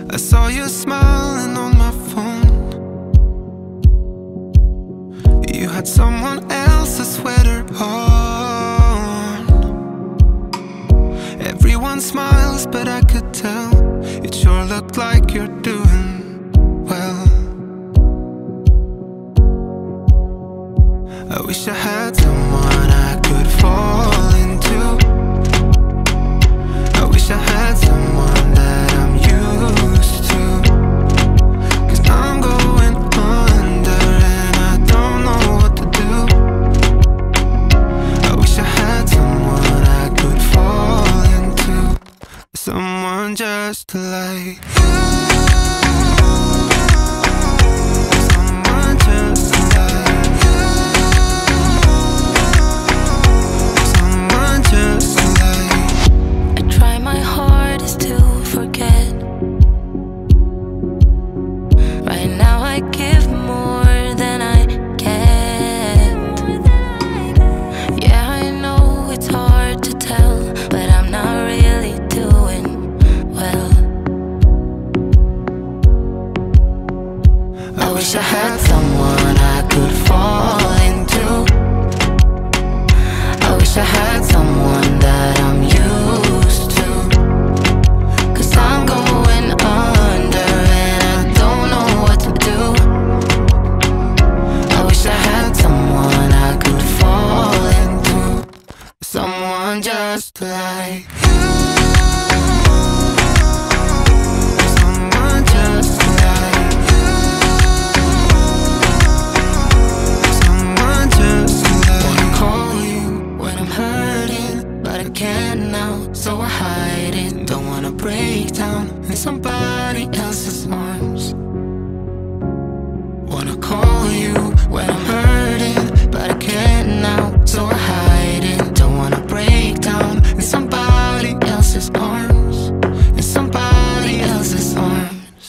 I saw you smiling on my phone. You had someone else's sweater on. Everyone smiles, but I could tell it sure looked like you're doing well. I wish I had someone I could fall into. I wish I had someone that I'm used to. 'Cause I'm going under and I don't know what to do. I wish I had someone I could fall into. Someone just like you. Someone just like you. Someone just like. I try my hardest to forget. Right now I give more than I get. Yeah, I know it's hard to tell, but I'm not really doing well. I wish I had someone I could fall into. I wish I had someone that I'm used to. 'Cause I'm going under and I don't know what to do. I wish I had someone I could fall into. Someone just like you. Someone just like you. Someone just like. Wanna call you when I'm hurting, but I can't now, so I hide it. Don't wanna break down in somebody else's arms. Wanna call you when I'm hurting, but I can't now, so I hide it. Don't wanna break down in somebody else's arms. In somebody else's arms.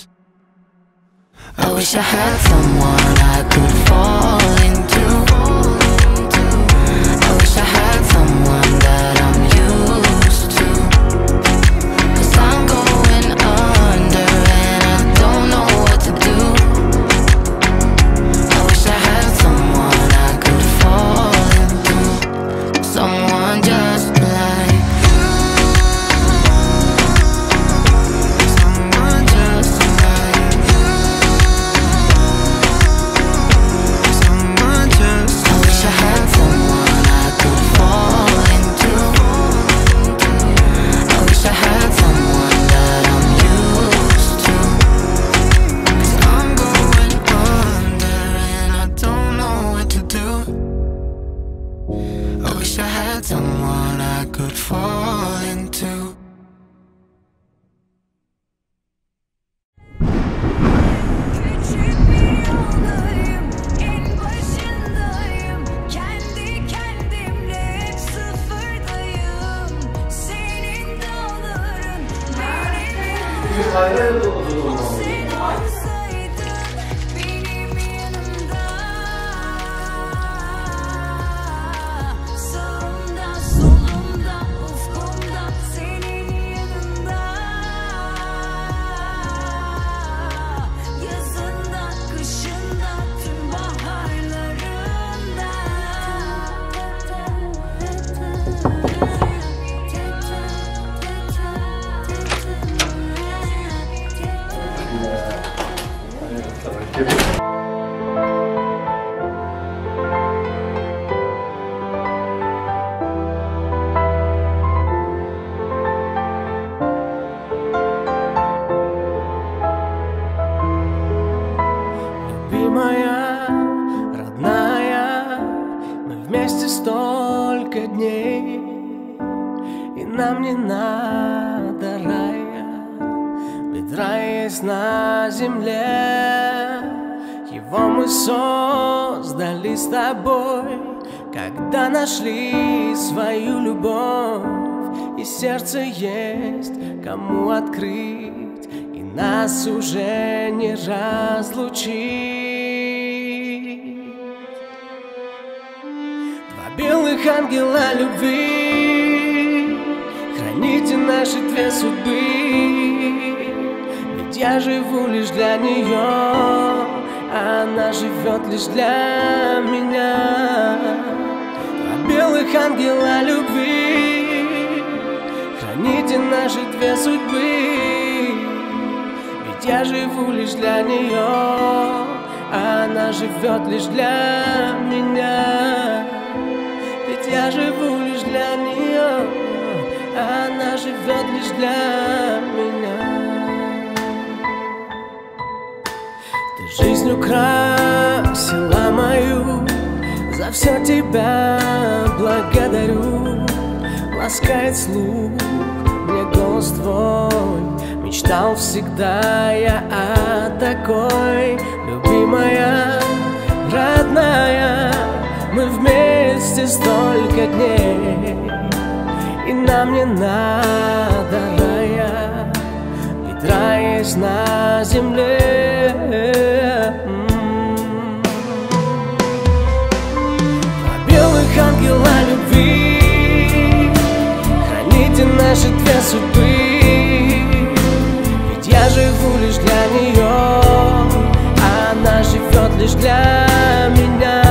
I wish I had someone I could fall into. I wish I had someone that I'm used to. 'Cause I'm going under and I don't know what to do. I wish I had someone I could fall into. Someone just like you. Someone just like you. Someone just. I wish I had someone I could fall into. I wish I had someone that I'm used to. 'Cause I'm going under and I don't know what to do. I wish I had someone I could fall into. Küçük bir yoldayım, en başındayım. Kendi kendimle hep sıfırdayım. Senin dağların, benim yanım. Sen olsaydın benim yanımda. Sağımda, solumda, ufkumda, senin yanında. Yazında, kışında, tüm baharlarında. Любимая, родная, мы вместе столько дней, и нам не надо рая, ведь рай есть на земле. Его мы создали с тобой, когда нашли свою любовь, и сердце есть кому открыть, и нас уже не разлучить. Два белых ангела любви, храните наши две судьбы, ведь Ведь я живу лишь для нее, а она живет лишь для меня. Два белых ангела любви, храните наши две судьбы. Ведь я живу лишь для нее, а она живет лишь для меня. Ведь я живу лишь для нее, а она живет лишь для меня. Ты жизнь украсила мою, за все тебя благодарю. Ласкает слух мне голос твой, мечтал всегда я о такой. Любимая, родная, мы вместе столько дней, и нам не надо рая, ведь рай есть на земле. Два белых ангела любви, храните наши две судьбы. Ведь я живу лишь для нее, а она живет лишь для меня.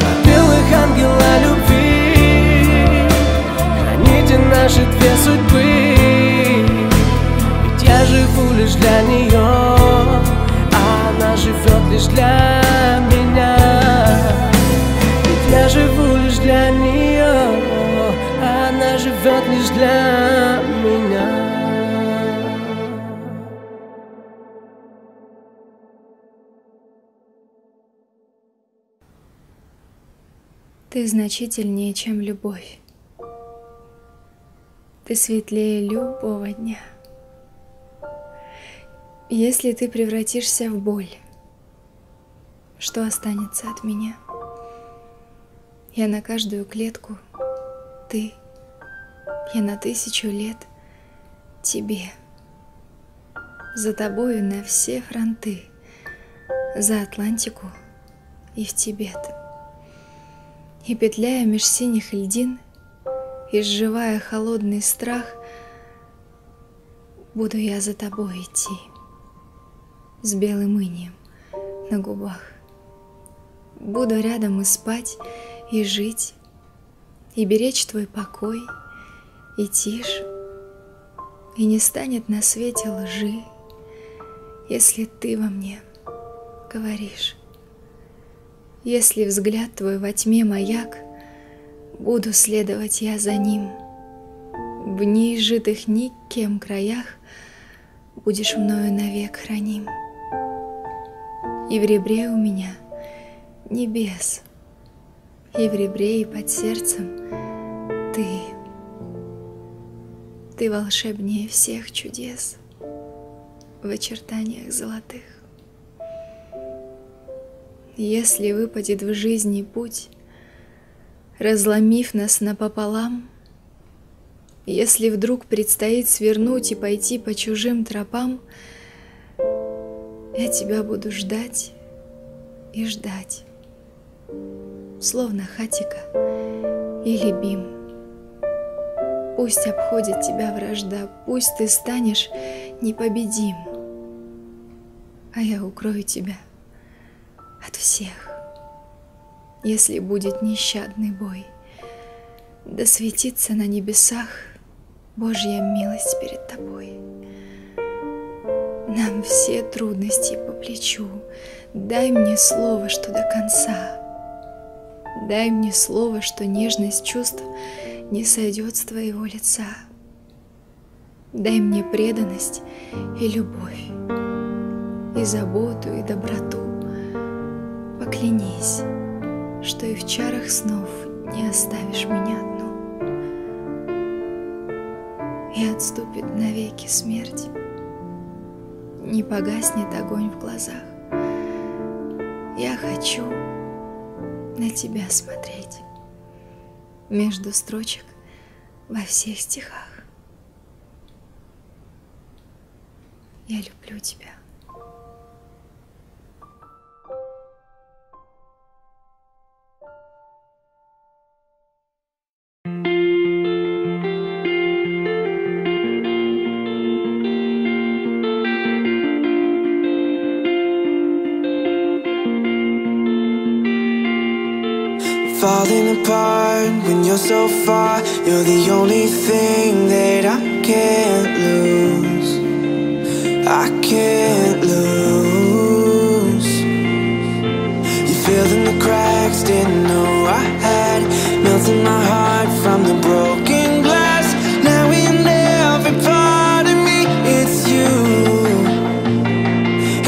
Два белых ангела любви, храните наши две судьбы. Ведь я живу лишь для нее, а она живет лишь для меня. Ведь я живу лишь для нее, а она живет лишь для меня. Ты значительнее, чем любовь. Ты светлее любого дня. Если ты превратишься в боль, что останется от меня? Я на каждую клетку, ты. Я на 1000 лет тебе. За тобою на все фронты, за Атлантику и в Тибет. И петляя меж синих льдин, изживая холодный страх, буду я за тобой идти, с белым инеем на губах. Буду рядом и спать, и жить, и беречь твой покой, и тишь, и не станет на свете лжи, если ты во мне говоришь. Если взгляд твой во тьме маяк, буду следовать я за ним. В неизжитых никем краях будешь мною навек храним. И в ребре у меня небес, и в ребре, и под сердцем ты. Ты волшебнее всех чудес в очертаниях золотых. Если выпадет в жизни путь, разломив нас напополам, если вдруг предстоит свернуть и пойти по чужим тропам, я тебя буду ждать и ждать, словно хатика или бим. Пусть обходит тебя вражда, пусть ты станешь непобедим, а я укрою тебя от всех. Если будет нещадный бой, да светится на небесах Божья милость перед тобой. Нам все трудности по плечу, дай мне слово, что до конца. Дай мне слово, что нежность чувств не сойдет с твоего лица. Дай мне преданность и любовь, и заботу, и доброту. Поклянись, что и в чарах снов не оставишь меня одну. И отступит навеки смерть, не погаснет огонь в глазах. Я хочу на тебя смотреть между строчек во всех стихах. Я люблю тебя. falling apart when you're so far. You're the only thing that I can't lose. I can't lose. You filled in the cracks, didn't know I had, melting my heart from the broken glass. Now in every part of me, it's you.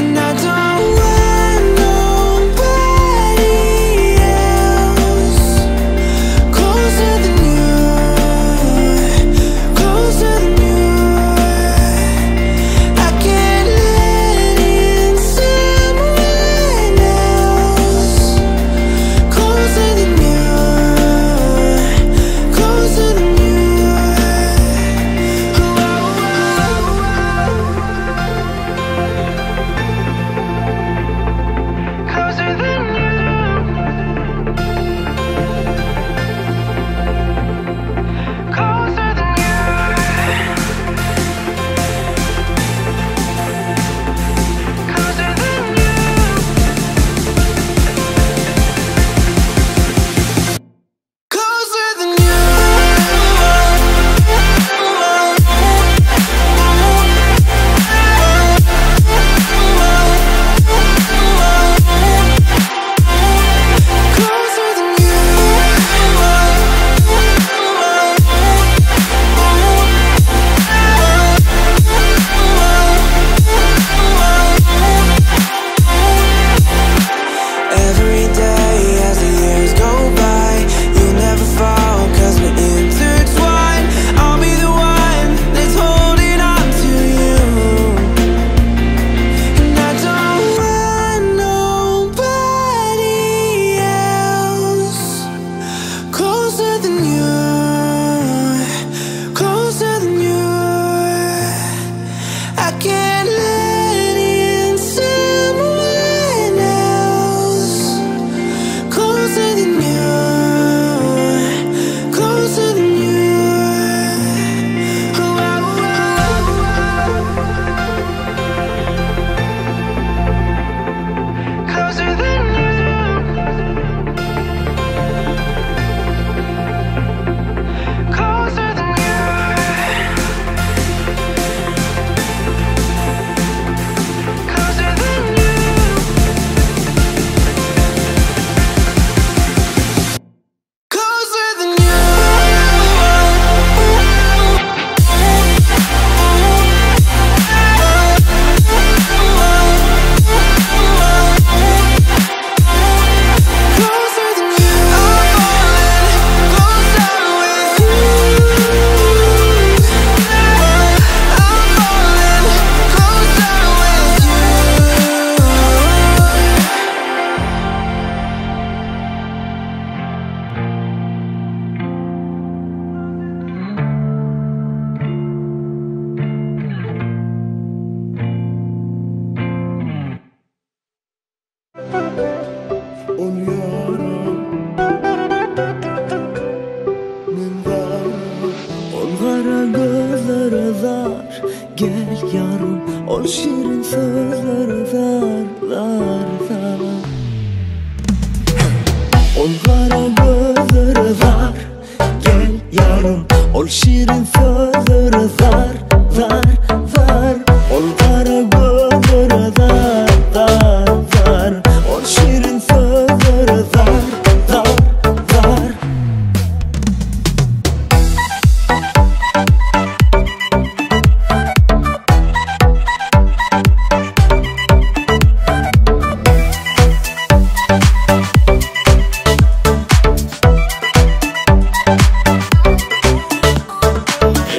And I don't want nobody else closer than you, closer than you. I can't let in someone else closer than you, closer than you. Closer than you, closer than you. Closer than you. Closer than you. Closer than you. Every day as the years go by, you'll never fall, 'cause we're intertwined. I'll be the one that's holding on to you. And I don't want nobody else closer than you, closer than you. I can't let in someone else closer than you, closer than you. Closer than you. Closer than you. Closer than you. Closer than you. Closer than you. I'm falling closer with you. I'm falling closer with you. On yaram, min varam. On kara gözlere zar, gel yarım. On şirin sözlere zar, zar, zar. On kara gözlere zar, gel yarım. On şirin sözlere zar, zar, zar. On kara gözlere zar, zar, zar. On şirin sözlere zar, zar, zar.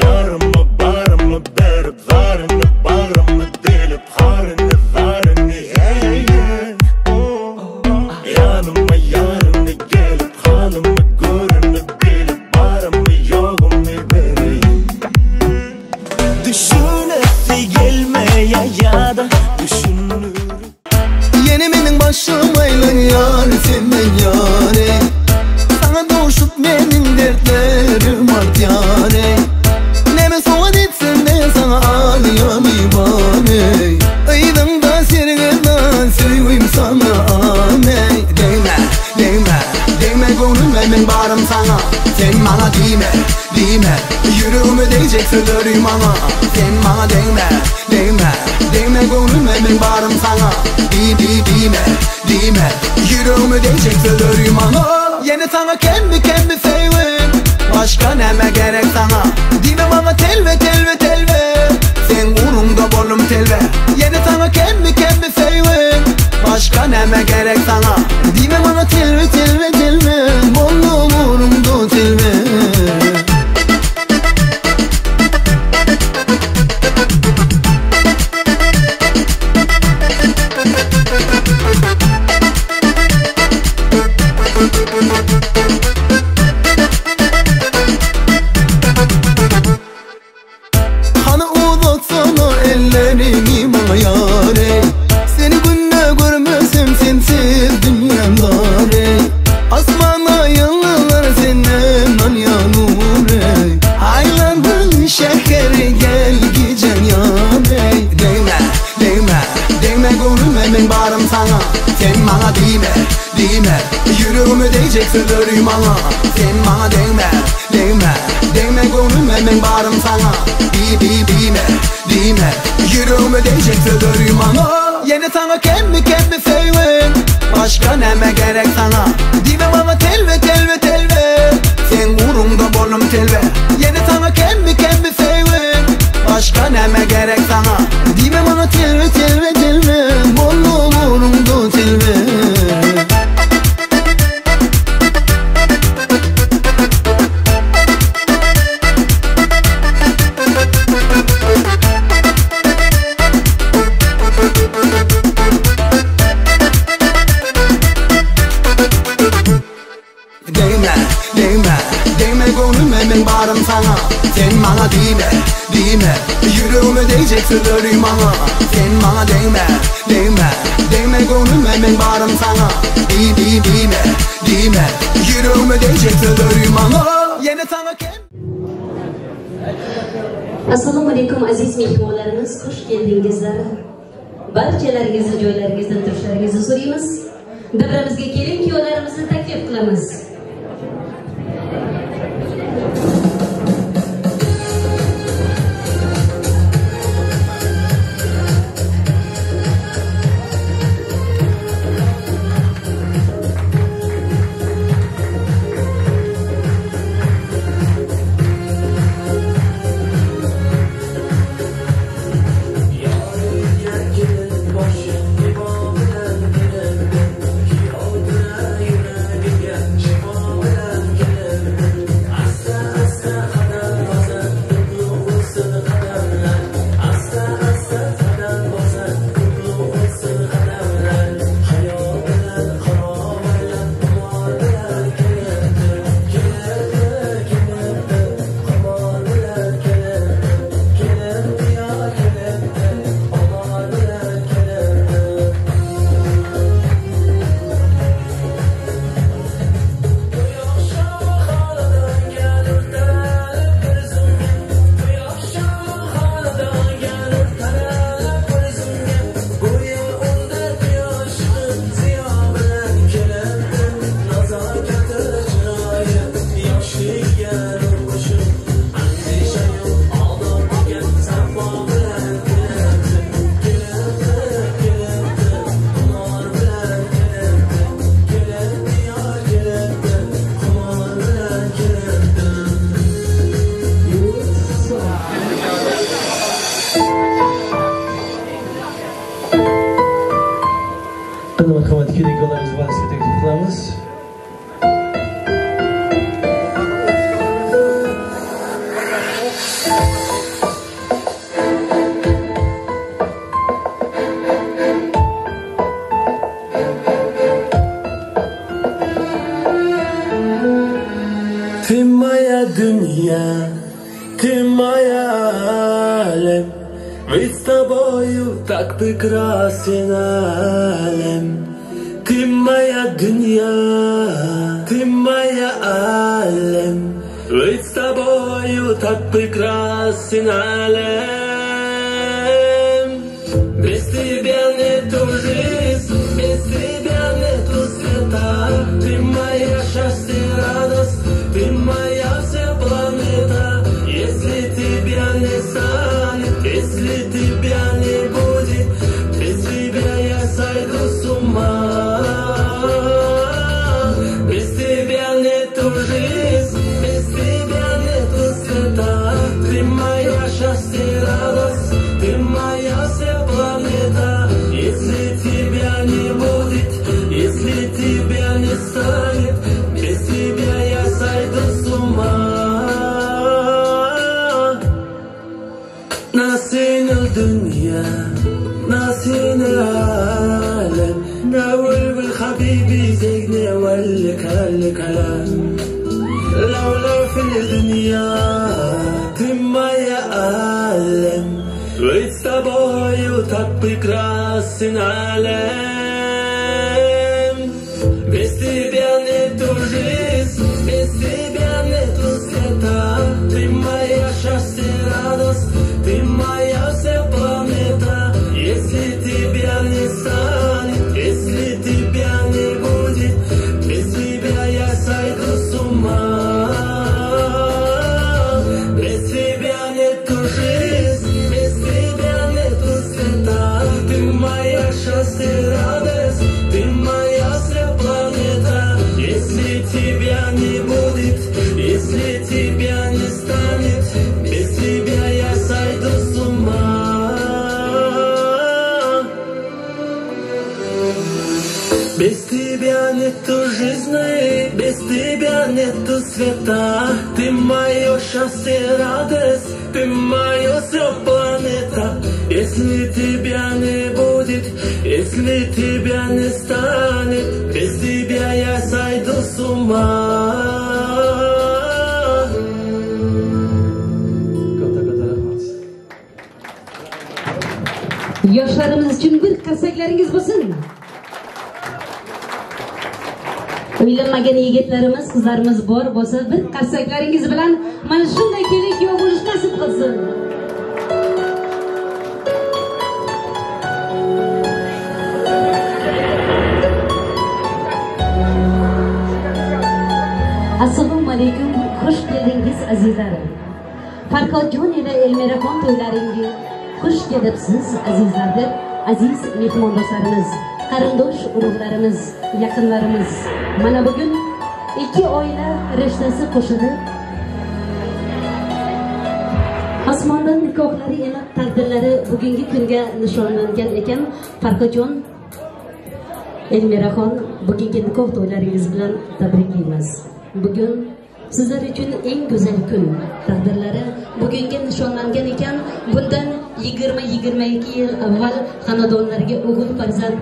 Yarımı barımı berip zarını bağrımı delip harını zarını hey yeah. Yanıma yarını gelip halımı görünü bilip varımı yoğumu vereyim. Düşünesi gelmeye ya da düşünürüm. Yeni benim başımayla yar senden yare. Sana doğuşup benim dertlerim art yare. Neme soğan etsen de sana ağlayam ibane. Aydan da sergeden seveyim sana ane. Değme, değme, değme gönlüm söylerim ana. Sen bana değme, değme, değme gönlüme ben varım sana. Dime, yüreğime değecek söylerim ana. Yine sana kendi sevin, başka neme gerek sana. Dime bana telve, sen uğrumda bolum telve. Yine sana kendi sevin, başka neme gerek sana. Dime bana telve, bolum uğrumda telve. Hani uzatsana ellerini bana yâre. Seni günde görmesem sensiz dünyamda re. Asmana yıllar senden yanur ey. Aylandın şehri gel gecen yâre. Değme gönlüme ben varım sana. Sen bana dime, yüreğime değecek söylerim ana. Sen bana değme gönlüme ben varım sana. Dime, yüreğime değecek söylerim ana. Yine sana kendi sevin, başka neme gerek sana. Dime bana telve, sen uğrumda bolum telve. Yine sana kendi sevin, başka neme gerek sana. Dime bana telve, bolum uğrumda telve. Değme gönlüme ben varım sana. Sen bana dime, yüreğime değecek söylerim ana. Sen bana değme gönlüme ben varım sana. Dime, yüreğime değecek söylerim ana. Yine sana Assalamualaikum aziz mehmonlarimiz, hoş geldingizlar. Barchalaringizni joylaringizdan turishlaringizni so'raymiz. Davramizga keling, kuyovlarimizni taklif qilamiz. dünya, ты моя алем, ведь с тобою так прекрасен алем. Ты моя дунья, ты моя алем, ведь с тобою так прекрасен алем. Без тебя нету жизни, без тебя нету света. Ты моя счастье, радость, ты моя вся планета. Если тебя тебя не будет, без тебя я сойду с ума. Без тебя нету жизни, без тебя нету света. Ты моя счастье и радость, ты моя вся планета. Если тебя не будет, если тебя не станет, без тебя я сойду с ума. ناسين الدنيا ناسين العالم ناول بالحبيبي زيني ولك هالكلام لو في الدنيا تما يا عالم ويت с тобою так прекрасен عالم. Без тебя нету жизни, без тебя нету света. Ты моя счастье и радость, ты моя вся планета. Если тебя не станет, если тебя не будет, без тебя я сойду с ума. Без тебя нету жизни, без тебя нету света. Ты моя счастье и радость, ты моя вся планета. Если тебя не будет, если тебя не станет, без тебя я сойду с ума. Без тебя нету жизни, без тебя нету света. Ты мое счастье и радость, ты моя вся планета. Если тебя не будет, если тебя не станет, без тебя я сойду с ума. Yoshlarimiz uchun bir qarsaklaringiz bo'lsin. Uylanmagan yigitlarimiz, qizlarimiz bor bo'lsa, bir qarsaklaringiz bilan mana shunday kelin kuyov bo'lish nasib qilsin. Assalomu alaykum, xush keldingiz azizlarim. Farhodjon ila Elmira to'ylaringiz xush kelibsiz azizlar deb aziz mehmondoshlarimiz, qarindosh urug'larimiz, yaqinlarimiz. Mana bugun ikki oila rishtasi qo'shilib osmondan nikohlari emas taqdirlari bugungi kunga nishonlangan ekan. Farhodjon, Elmiraxon, bugungi nikoh to'ylaringiz bilan tabriklaymiz. Bugun sizlar uchun eng go'zal kun. Taqdirlari bugunga nishonlangan ekan. Bundan 20-22 yil avval xonadonlarga o'g'il farzand,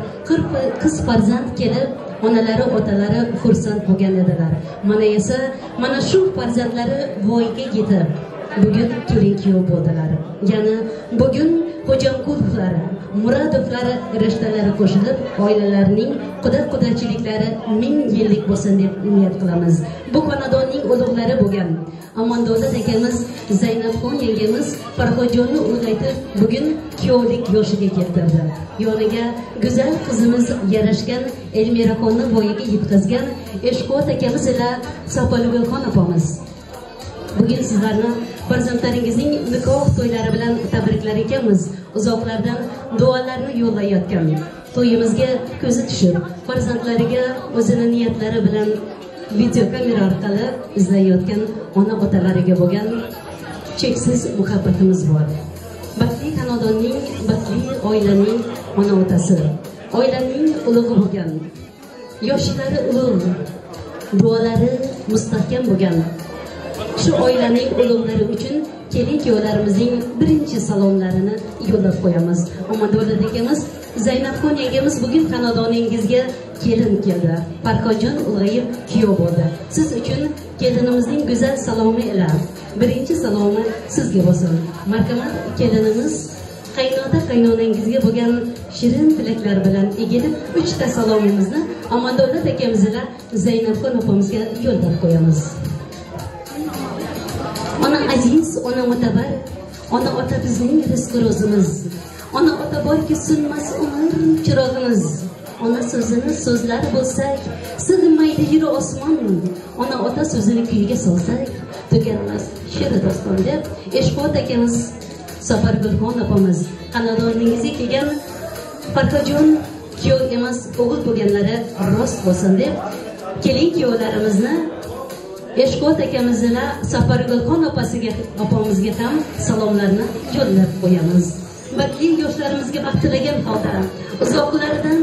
qiz farzand kelib, onalari, otalari xursand bo'lgan edilar. Mana esa mana shu farzandlari voyaga yetib, bugun kelin kuyov bo'ldilar. Ya'ni bugun Xo'jamqulovlari, Murodovlari rishtalari qo'shilib, oilalarining quda-qudachiliklari 1000 yillik bo'lsin deb niyat qilamiz. Bu xonadonning ulug'lari bo'lgan Amandovlat akamiz, Zaynabxon yengamiz Farhodjonni ulg'aytib, bugun kuyovlik yoshiga keltirdi. Yoniga go'zal qizimiz yarashgan Elmiraxonni voyaga yetkazgan Eshqot akamiz ila Sopolgulxon opamiz. Bugun sizlarni farzandlaringizning nikoh to'ylari bilan tabriklar ekanmiz. Uzoqlardan duolarni yo'llayotgan, to'yimizga ko'zi tushib, farzandlariga o'zini niyatlari bilan video kamera orqali izlayotgan ona otalariga bo'lgan cheksiz muhabbatimiz bor. Baxtli xonadonning, baxtli oilaning ona otasi, oilaning ulug'i bo'lgan, yoshlari ulug', duolari mustahkam bo'lgan shu oilaning ulug'lari uchun kelin kuyovlarimizning birinchi salomlarini yo'llab qo'yamiz. Omondo'rlar akamiz, Zaynabxon yengamiz bugun xonadoningizga kelin keldi. Farhodjon ulg'ayib kuyov bo'ldi. Siz uchun kelinimizning go'zal salomi ila birinchi salomi sizga bo'lsin. Marhamat kelinimiz, qaynonangizga bo'lgan shirin tilaklar bilan egilib 3 ta salomimizni Omondo'rlar akamiz ila Zaynabxon opamizga yo'llab qo'yamiz. Ona aziz, ona motabar, ona ota bizning rizq ro'zimiz. Ona ota borki sunmas umr chirog'imiz. Ona so'zini so'zlar bo'lsak, sig'maydi yer osmon. Ona ota so'zini kuyga solsak, tuganmas she'r doston deb Eshqot akamiz, Sopolgulxon opamiz xonadoningizga kelgan Farhajon kuyov emas o'g'il bo'lganlari rost bo'lsin deb kelin kuyovlarimizni Eshqot akamizni Safargulxon opamizga ham salomlarni yo'llab qo'yamiz. Balki yoshlarimizga baxt tilagan holda uzoqlardan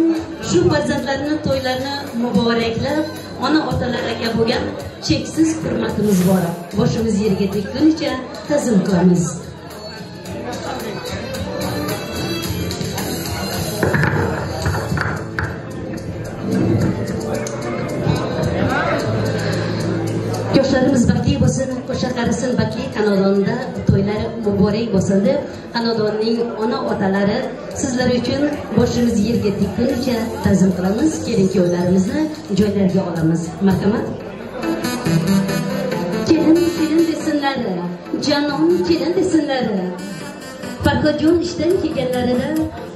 shu farzandlarni to'ylarini muboraklab, ona otalariga bo'lgan cheksiz hurmatimiz bor. Boshimiz yerga tekkunicha ta'zim qilamiz. Yoshlarimiz baxtli bo'lsin, qo'sha qarisin, baxtli xonadonda to'ylari muborak bo'lsin deb xonadonning ona otalari sizlar uchun boshimiz yerga tekkunicha ta'zim qilamiz. Kelin kuyovlarimizni joylariga olamiz. Marhamat. Kelin desinlar, janon kelin desinlar. Farhajon ishdan kelganlarida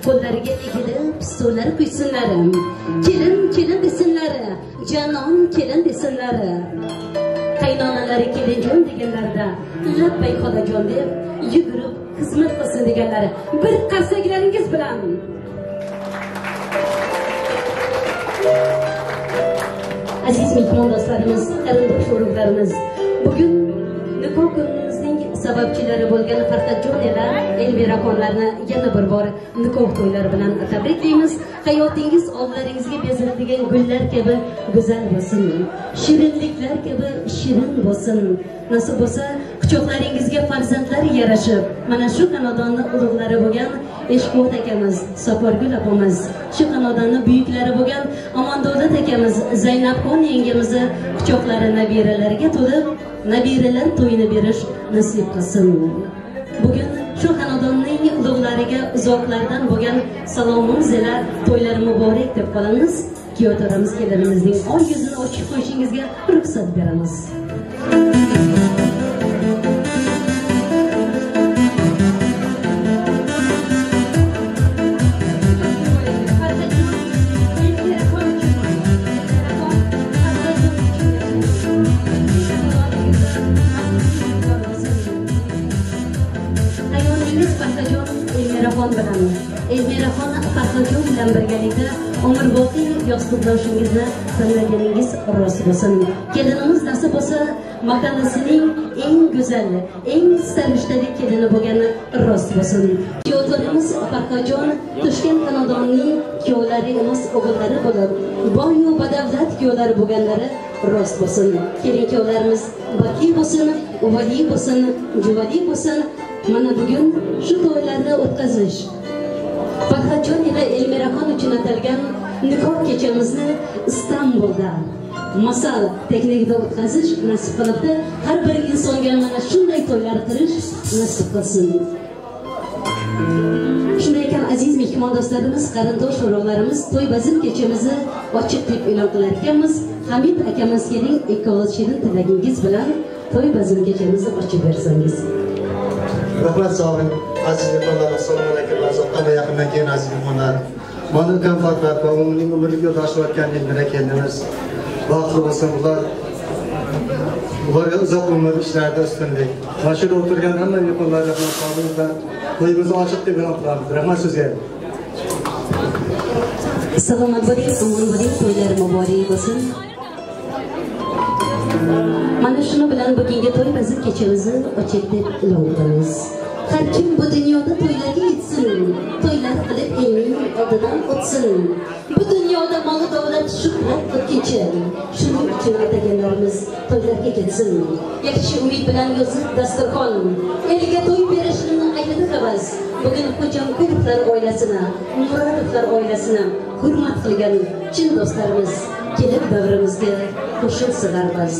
qo'llariga egilib stollar quysinlar. Kelin desinlar, janon kelin desinlar. Qaynonalari kelinjon deganlarda labbay xolajon deb yugurib xizmat qilsin deganlari bir qarsaklaringiz bilan aziz mehmondo'stlarimiz, qarindosh urug'larimiz, bugun nikoh kunimizning sababchilari bo'lgan Farhajon ila Elmira xonlarni yana bir bor nikoh to'ylari bilan tabriklaymiz. Hayotingiz oldlaringizga beziladigan gullar kabi go'zal bo'lsin, shirinliklar kabi shirin bo'lsin. Nasib bo'lsa, quchoqlaringizga farzandlar yarashib, mana shu xonadonning ulug'lari bo'lgan Eshqot akamiz, Safargul opamiz, shu xonadonning buyuklari bo'lgan Amondavlat akamiz, Zaynabxon yengamizni quchoqlari nabiralarga to'lib, nabiralar to'yini berish nasib qilsin. Bugun shu xonadonning ulug'lariga uzoqlardan bo'lgan salomimiz ila to'ylari muborak deb qolamiz. Kuyovlarimiz kelinimizning oy yuzini ochib qo'yishingizga ruxsat beramiz. Elmira xon Farhajon bilan birgalikda umr boqiy yostiqdoshingizni tanlaganingiz rost bo'lsin. Kelinimiz nasib bo'lsa mahallasining eng go'zal, eng starishdagi kelini bo'lgani rost bo'lsin. Kuyovlarimiz Farhajon Toshkent xonadonining kuyovlari emas, o'g'illari bo'lib, boyu badavlat kuyovlari bo'lganlari rost bo'lsin. Kelin kuyovlarimiz baxtli bo'lsin, uvali bo'lsin, juvali bo'lsin. Mana bugun shu to'ylarni o'tkazish Farhajon ila Elmira xon uchun atalgan nikoh kechamizni Istanbulda masal texnikada o'tkazish nasib qilibdi. Har bir insonga mana shunday to'ylar qilish nasib qilsin. Shunday ekan aziz mehmondo'stlarimiz, qarindosh urug'larimiz, to'y bazm kechamizni ochiq deb e'lon qilar ekanmiz. Hamid akamizning ikkovlasi shirin tilagingiz bilan to'y bazm kechamizni ochib bersangiz. Rahmat sağ olun. Aziz mehmonlar, assalomu alaykum. Qanday yaqindan keyin aziz mehmonlar. Mana ukam Farhat va uning umriga yo'ldoshlayotgan Elmira kelinimiz baxtli bo'lsin. Ularga uzoq umr ishlarida ustunlik. Mana shu o'tirgan hamma mehmonlarga rahmat. To'yimizni ochiq deb e'lon qilamiz. Rahmat sizga. Salomat bo'ling, omon bo'ling, to'ylari muborak bo'lsin. Mana shuni bilan bugungi to'y bazm kechamizni ochiq deb e'lon qilamiz. Har kim bu dunyoda to'ylarga yetsin, to'ylar qilib elning oldidan o'tsin. Bu dunyoda mol davlat shuhrat o'tkinchi, shuning uchun ataganlarimiz to'ylarga ketsin. Yaxshi umid bilan yozib dasturxon, elga to'y berishni aytadi havas. Bugun Xo'jamqulovlar oilasini, Murodovlar oilasini hurmat qilgan chin do'stlarimiz kelib davrimizga qo'shilsalar bas.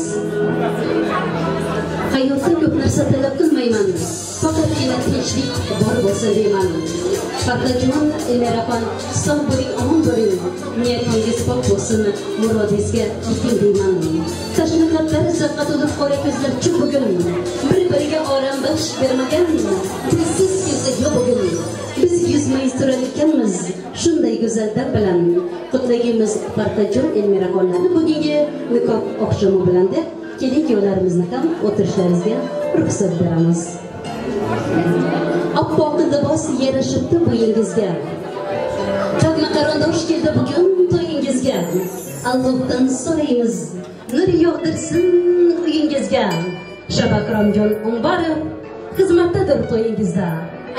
Hayotda ko'p narsa talab qilmayman, faqatgina tinchlik bor bo'lsa deyman. Farhajon Elmira xon, sog' bo'ling, omon bo'ling, niyatingiz pok bo'lsin, murodingizga yeting deyman. Tashviqotlar zavqqa to'lib qora ko'zlar chu bugun, bir-biriga orom baxsh bermagan, bizsiz kelsa yo'q bugun. Biz yuzmayız turar ekanmiz, shunday go'zallar bilan qutlaymiz Farhajon Elmira xonlarni bugungi nikoh oqshomi bilan deb kelin kuyovlarimizni ham o'tirishlaringizga ruxsat beramiz. Appoq libos yarashibdi bo'yingizga. Tagma qarindosh keldi bugun to'yingizga. Allohdan so'raymiz, nur yog'dirsin uyingizga. Shabakramjon Umbarov xizmatdadir to'yingizda.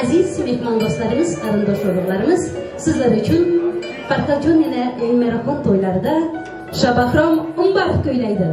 Aziz mehmondo'stlarimiz, qarindosh urug'larimiz, sizlar uchun Farhatjon yana Elmira to'ylarida Shabakram Umbarov kuylaydi.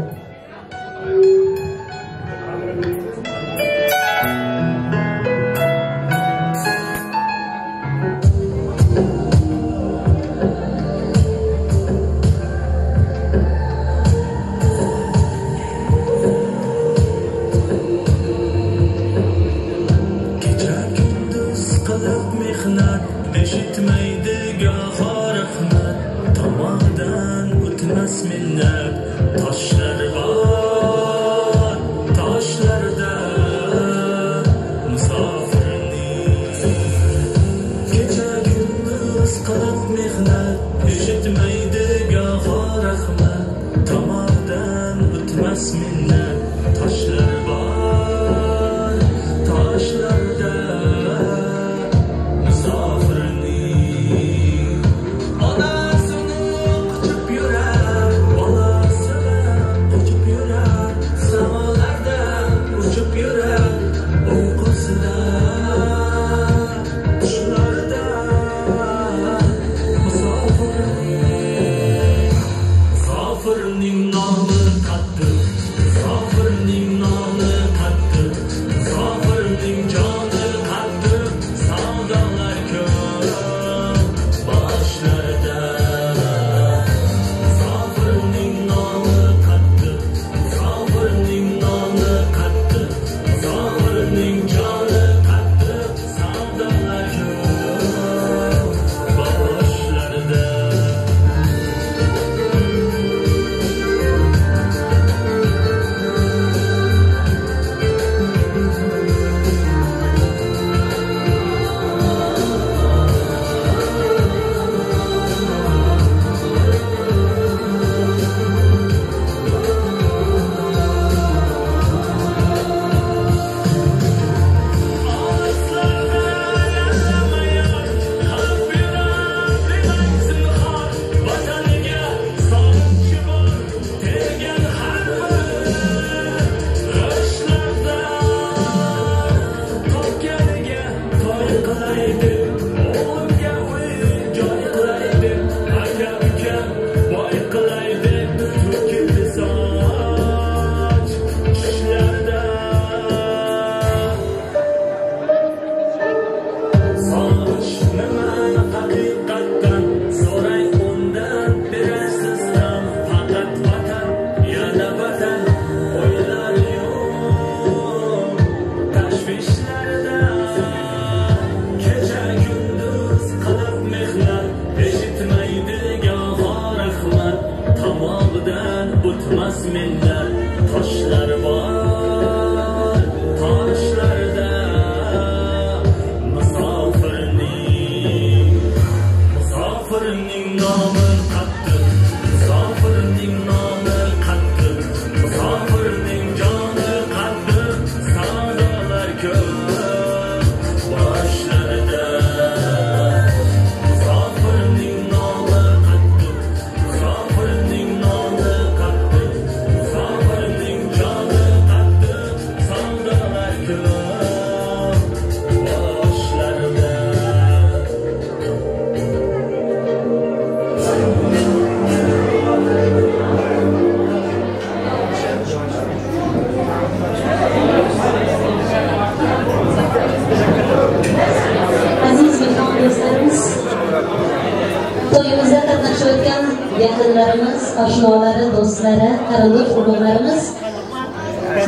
Yakınlarımız, aşinaları, dostları, qarindosh urug'larimiz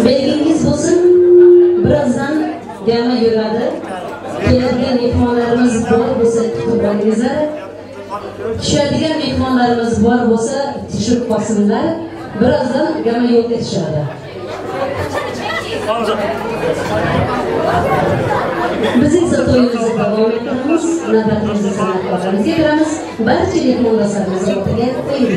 belgingiz bo'lsin, birazdan jami yuradi. Keladigan mehmonlarimiz bor bo'lsa kutib olingizlar. Tushadigan mehmonlarimiz bor bo'lsa tushib qolsinlar. Birazdan jami yo'lga tushadi. Bizning to'yimizni davom ettiramiz. Navbatimizni san'atkorlarimizga beramiz. Barcha mehmondo'stlarimizga o'tiga qo'yib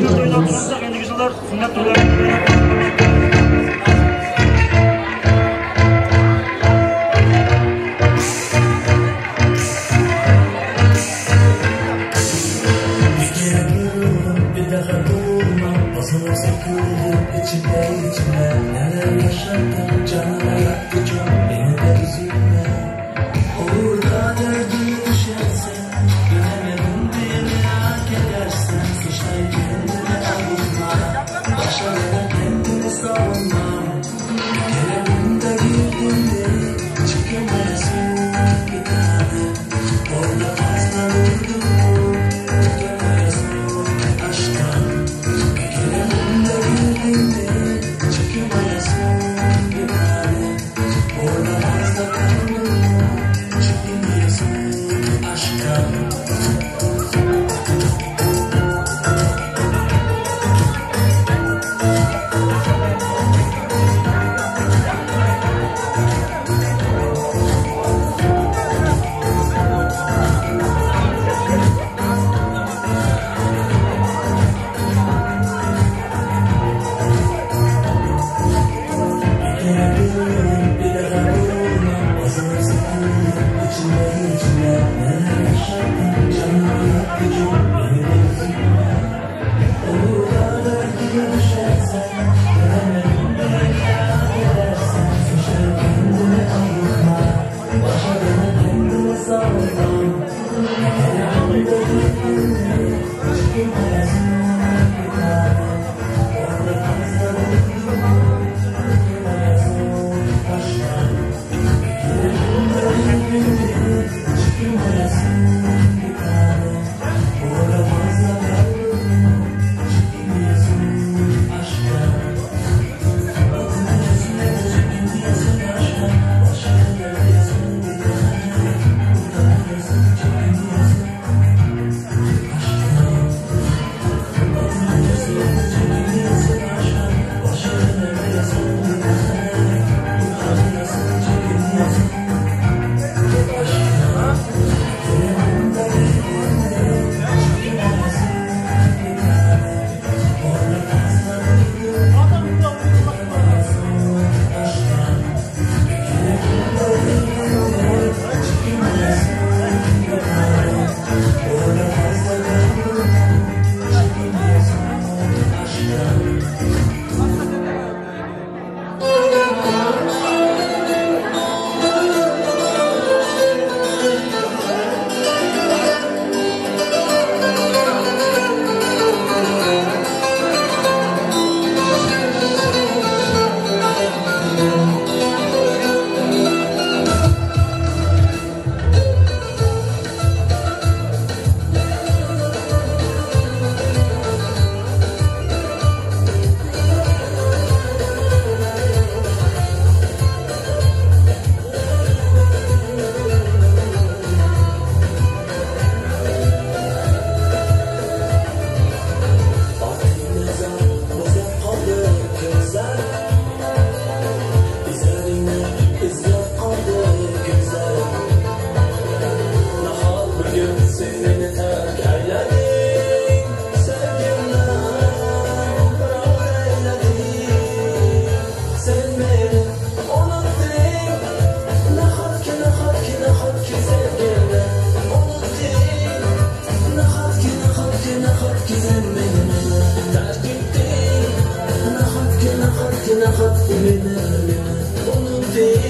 ki sen beni terk ettin. Nahat ki beni unuttun.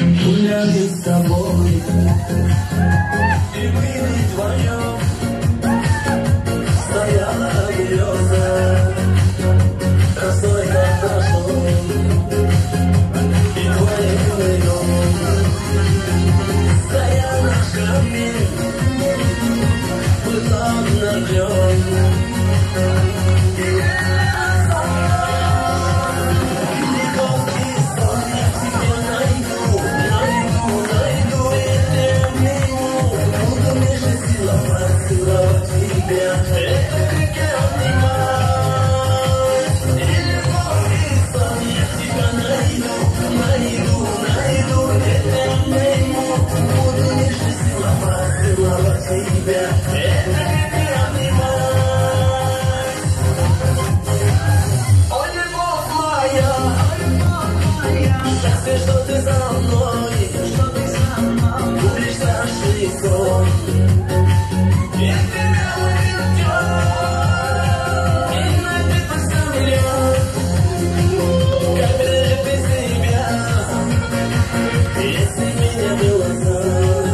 гуляли с тобой, и в мире твоем стояла береза, росой как прошлой, и твоим крылом стоял наш камень, пылал огнем. Что ты за мной, будешь старший сон, и тебя увидел, и напитался миллион, как прежде без тебя, если меня было знать,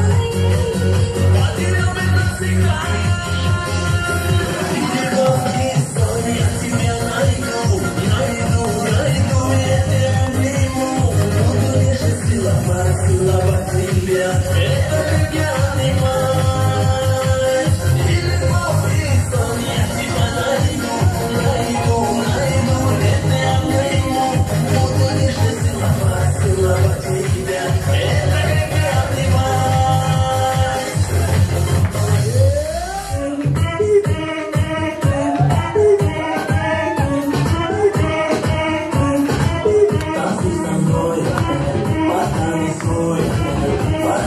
потерял бы навсегда. Глубокий сон, я тебя найду, я тебя приму. Целовать тебя, это как я понимаю. И любовь, и сон, я тебя найду, это я приму. Буду нежно целовать тебя, это как я понимаю. Танцуй со мной, под танец свой, под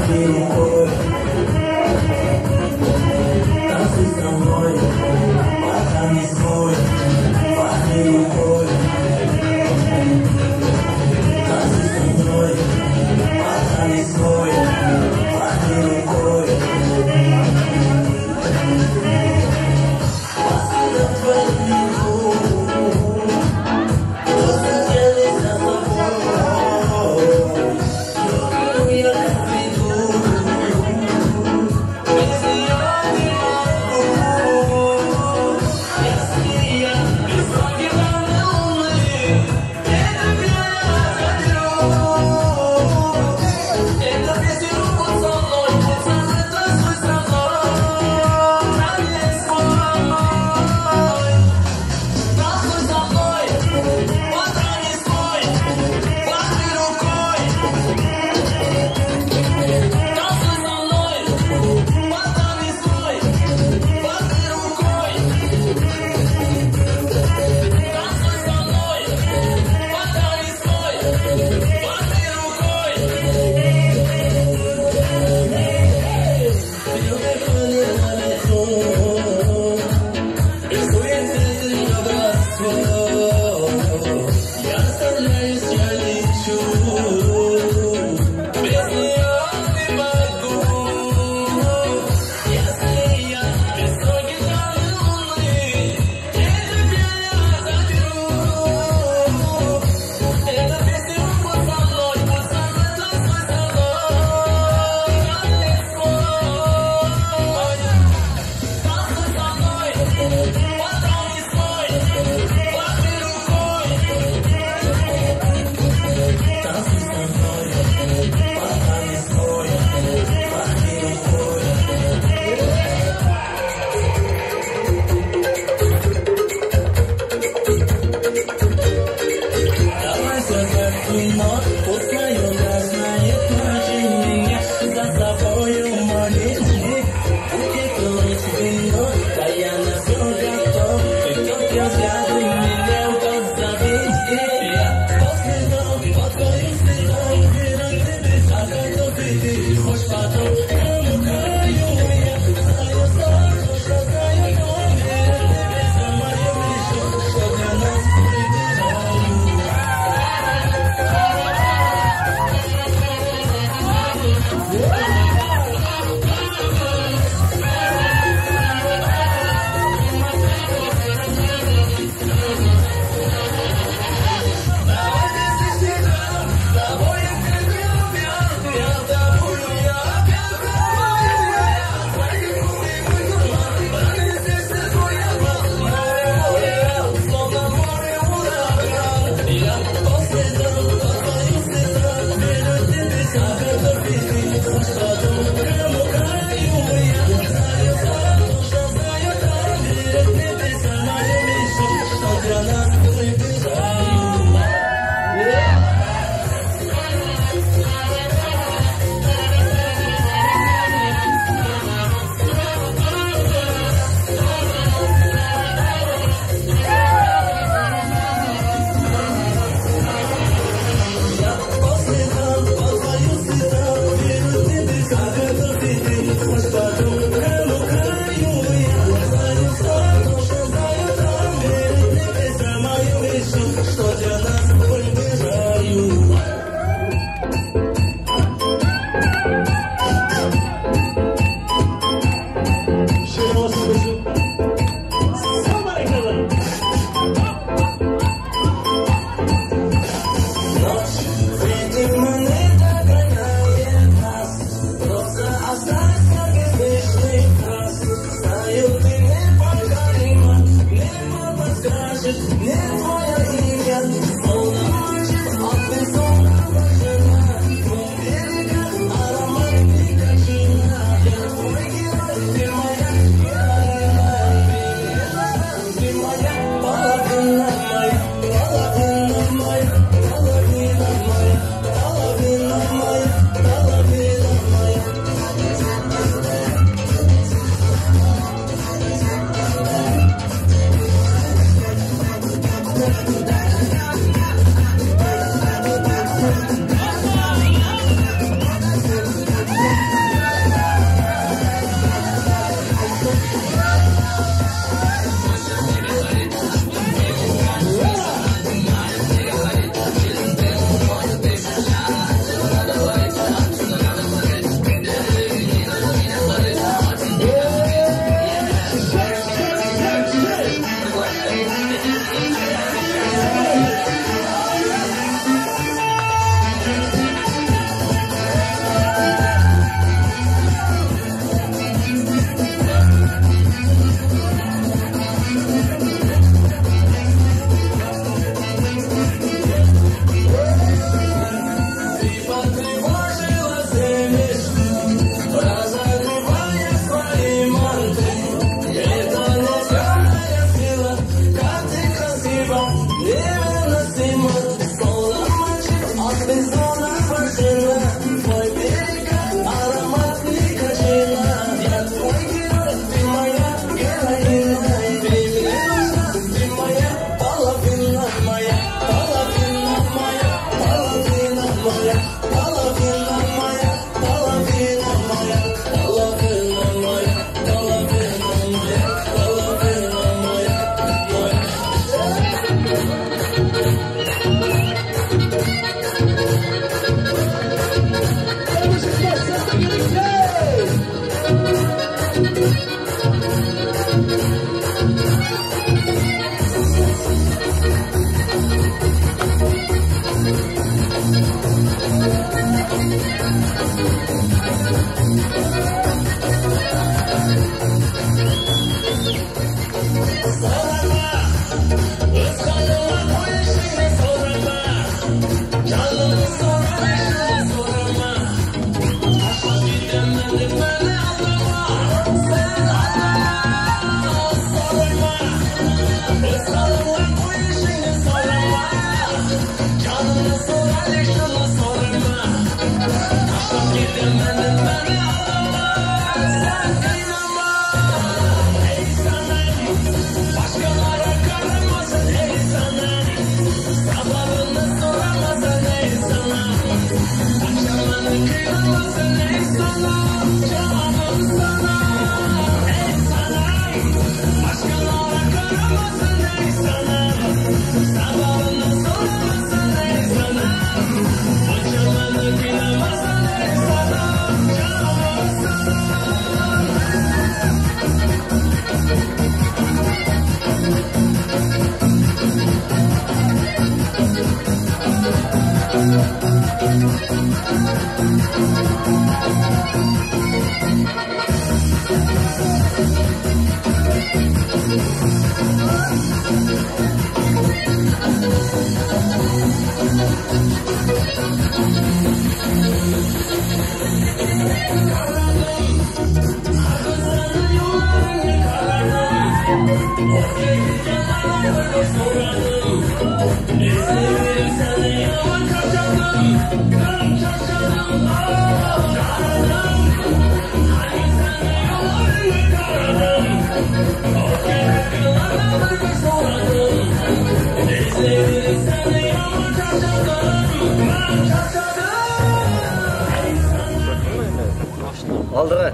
Aldıra.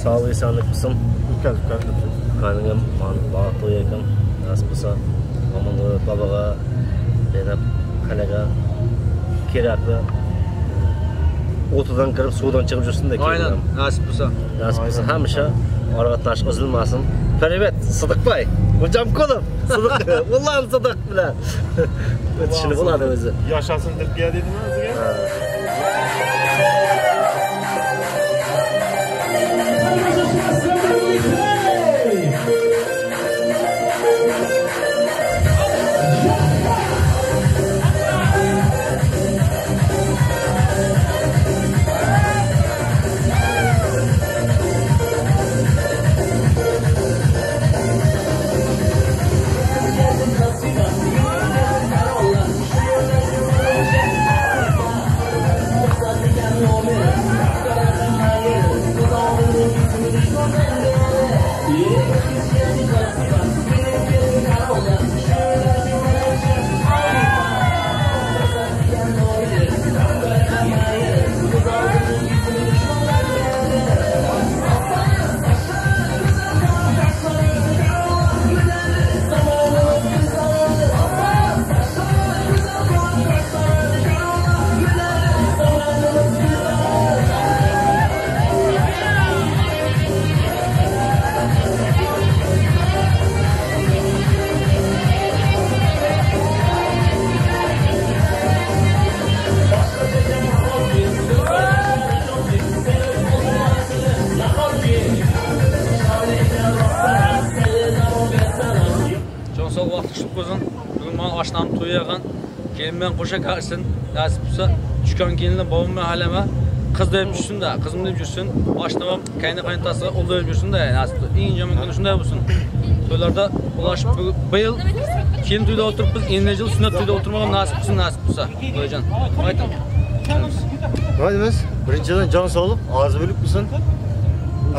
Sağ ol, insanlık mısın? Kanım, bağlı yakın. Nasıl olsa, amanı babaga, benim kalaga, kiraklı. Otudan kırıp sudan çıkıp жүрсün de. Aynen, nasip olsa. Nasip olsa hemşe arataş üzülmesin. Привет, Sıdık Bey. Hocam kolum. Sıdık. Vallahi Sıdık bile. Şimdi buladı özü. Yaşasın Türkiye dedin mi özüge? Aşnam to'yagan keyin men qo'sha qarsin nasib bo'lsa tushgan kelinni bobom bilan halama qiz deb yursin da qizim deb yursin boshlamam qayni qaynotasiga o'l deb yursin da nasib eng yomon kun shunday bo'lsin to'ylarda ulashib bu yil kelin to'yda o'tiribmiz endi yil sunnat to'yda o'tirmagan nasib bo'lsa qo'yjon ayting nima deymiz birinchidan jon sog'lik og'iz bo'lib bo'lsin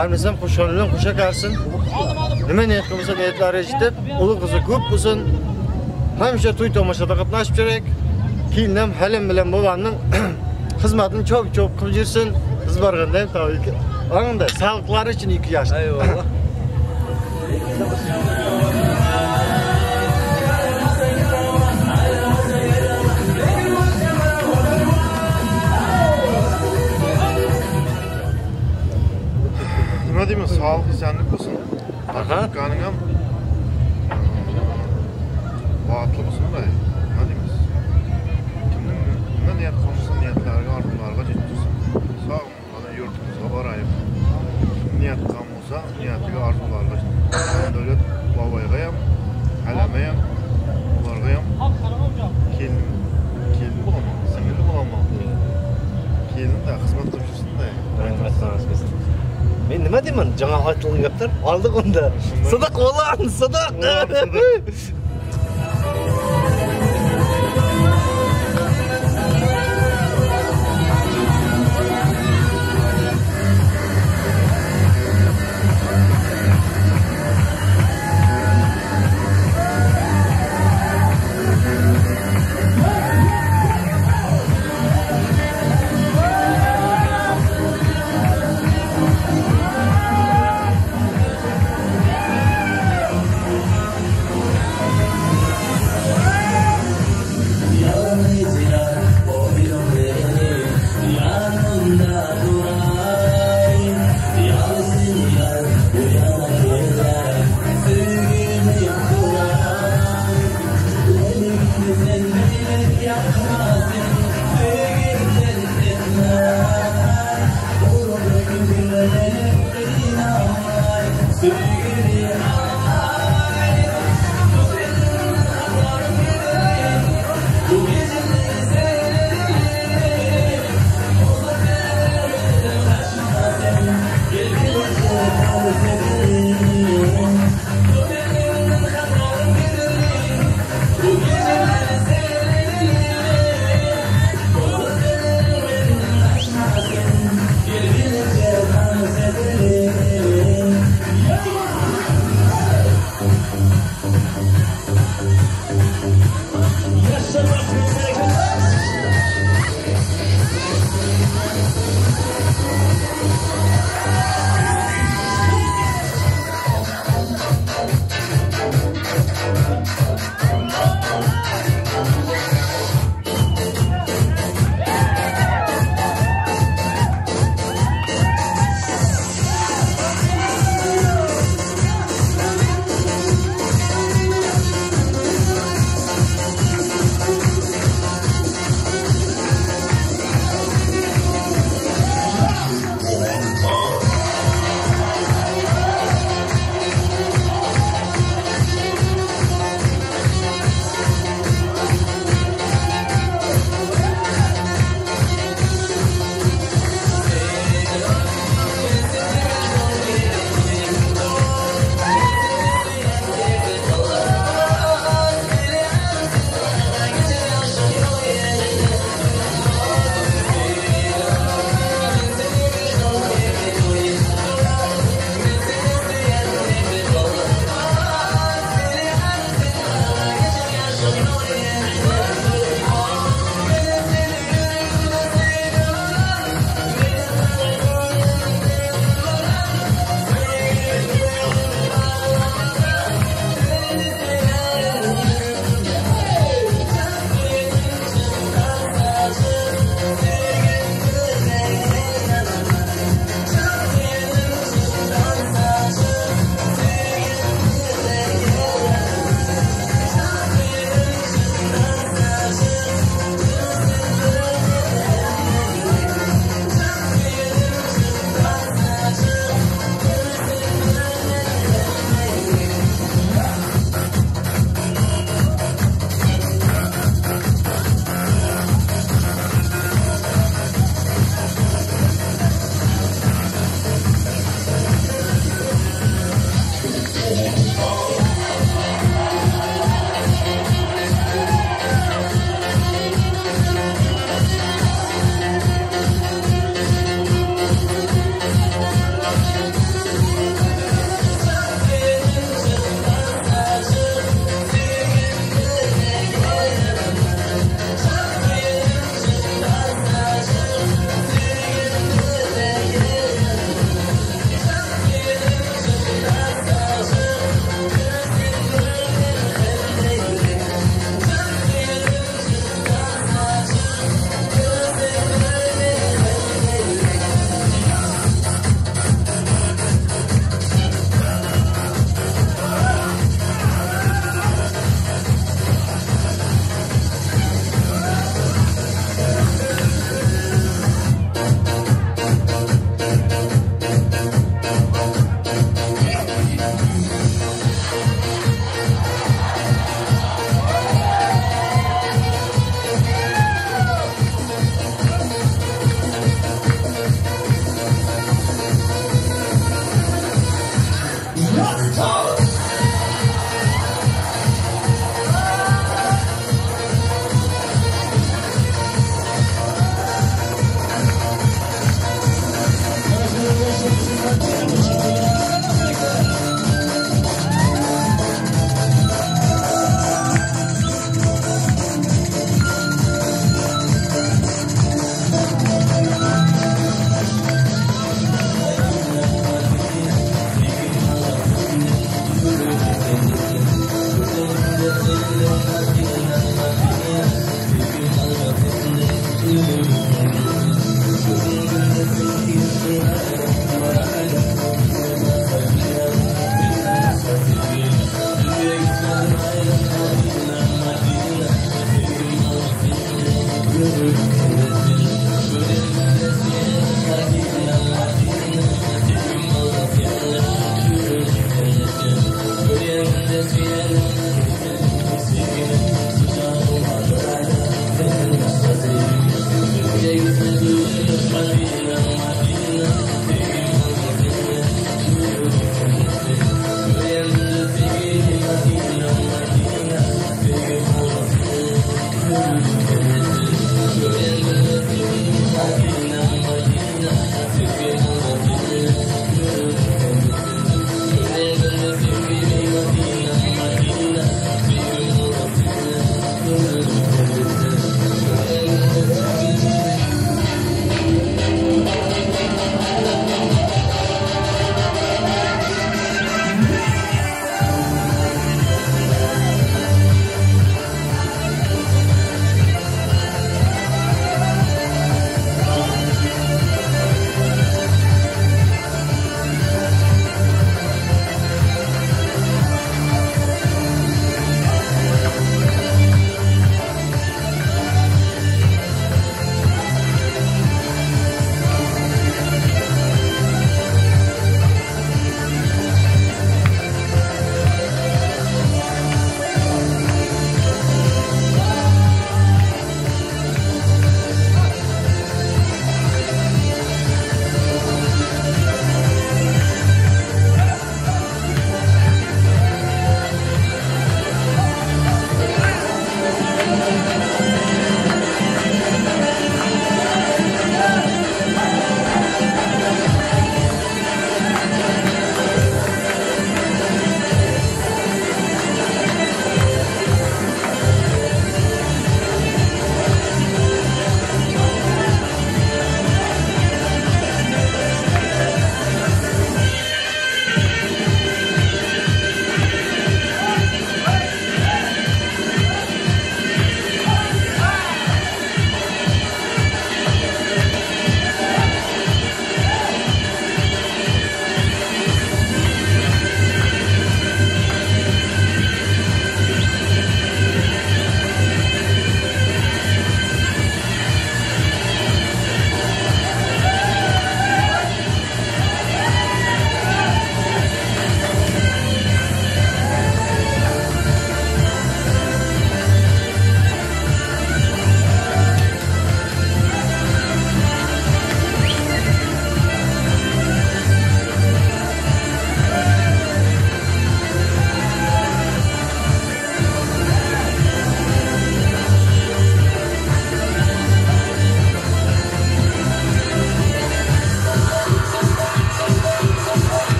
armisam qo'shon bilan qo'sha qarsin nima niyat qilsa niyatlari yetib ulug' qizi ko'p bo'lsin. Hemşe to'y tomoshada qatnashib kerak. Keyin ham halim bilan bobamning xizmatini çok qilib yursin. Biz borganda ham tabiiyki, anda sog'liqlari uchun 2 yosh. Eyvallah. Nima deymiz? Sog'lik isanlik bo'lsin. Kanım ham Bağıtlı mısın da? Ne diyeyim? Kimden niyet konuşsun niyetleriga, arzularga da xizmat qilib yursin da. Rahmat sanasiz. Men nima deyman? Жаңа aytilgan gaplar aldık onda. Sadaq olan, sadaq.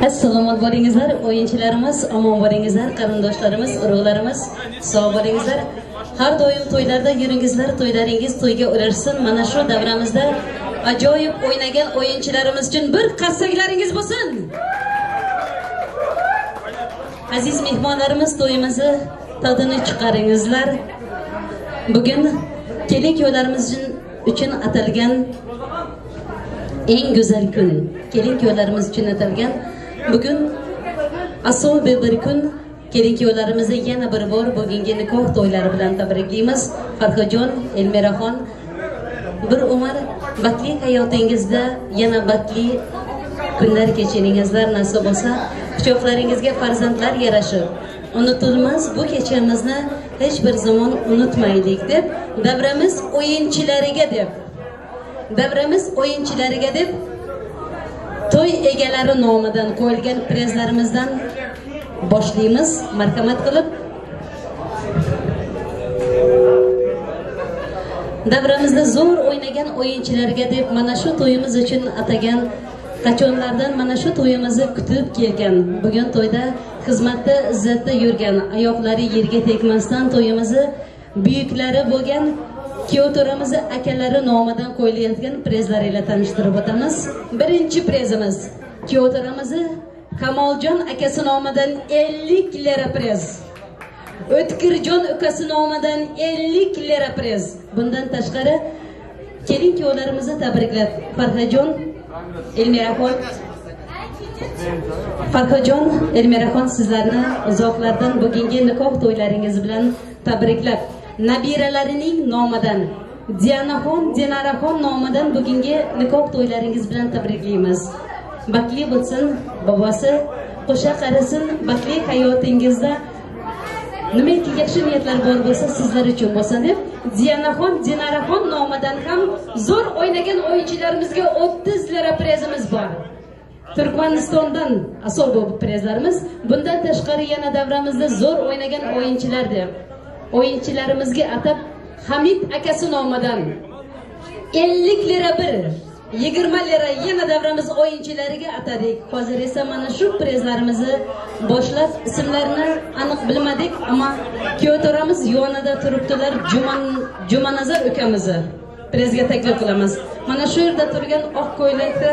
Assalomu bo'lingizlar, o'yinchilarimiz, omon bo'lingizlar, qarindoshlarimiz, urug'larimiz, sog' bo'lingizlar. Har doim to'ylarda yuringizlar, to'ylaringiz to'yga ulashsin. Mana shu davramizda ajoyib o'ynagan o'yinchilarimiz uchun bir qarsaklaringiz bo'lsin. Aziz mehmonlarimiz, to'yimizni tadini chiqaringizlar. Bugun kelin-kuyovlarimiz uchun atalgan eng go'zal kun. Kelin-kuyovlarimiz uchun atalgan bugun asobi bir kun. Kelin-kuyovlarimizni yana bir bor bugungi nikoh to'ylari bilan tabriklaymiz. Farhajon, Elmiraxon, bir umr baxtli hayotingizda yana baxtli kunlar kechiringizlar nasib bo'lsa, quchoqlaringizga farzandlar yarashib, unutilmas bu kechamizni hech bir zamon unutmaylik deb, davramiz o'yinchilariga deb to'y egalari nomidan qo'yilgan prizlarimizdan boshlaymiz. Marhamat qilib davramizda zo'r o'ynagan o'yinchilarga deb mana shu to'yimiz uchun atagan qachonlardan mana shu to'yimizni kutib kelgan, bugun to'yda xizmatda izzatda yurgan, oyoqlari yerga tegmasdan to'yimizni buyuklari bo'lgan kuyov to'ramizni akalari nomidan qo'yilayotgan prizlar ila tanishtirib o'tamiz. Birinchi prizimiz kuyov to'ramizni Kamoljon akasi nomidan 50 lira priz. O'tkirjon ukasi nomidan 50 lira priz. Bundan tashqari kelin-kuyovlarimizni tabriklab Farhajon, Elmiraxon sizlarni uzoqlardan bugungi nikoh to'ylaringiz bilan tabriklab, nabiralarining nomidan Diyanaxon, Dinaraxon nomidan bugungi nikoh to'ylaringiz bilan tabriklaymiz. Baxtli bo'lsin, bobosi qo'sha qarasin, baxtli hayotingizda nimaiki yaxshi niyatlar bor bo'lsa sizlar uchun bo'lsin deb Diyanaxon, Dinaraxon nomidan ham zo'r o'ynagan o'yinchilarimizga 30 lira prizimiz bor. Turkmanistondan asobi prizlarimiz. Bundan tashqari yana davramizda zo'r o'ynagan o'yinchilar deb o'yinchilarimizga atab Hamid akasi nomidan 50 lira bir, 20 lira yana davramiz o'yinchilariga atadik. Hozir esa mana shu prizlarimizni boshlab ismlarini aniq bilmadik, ammo kuyov to'ramiz yonida turibdilar. Jumanazar ukamizni prizga taklif qilamiz. Mana shu yerda turgan oq ko'ylakda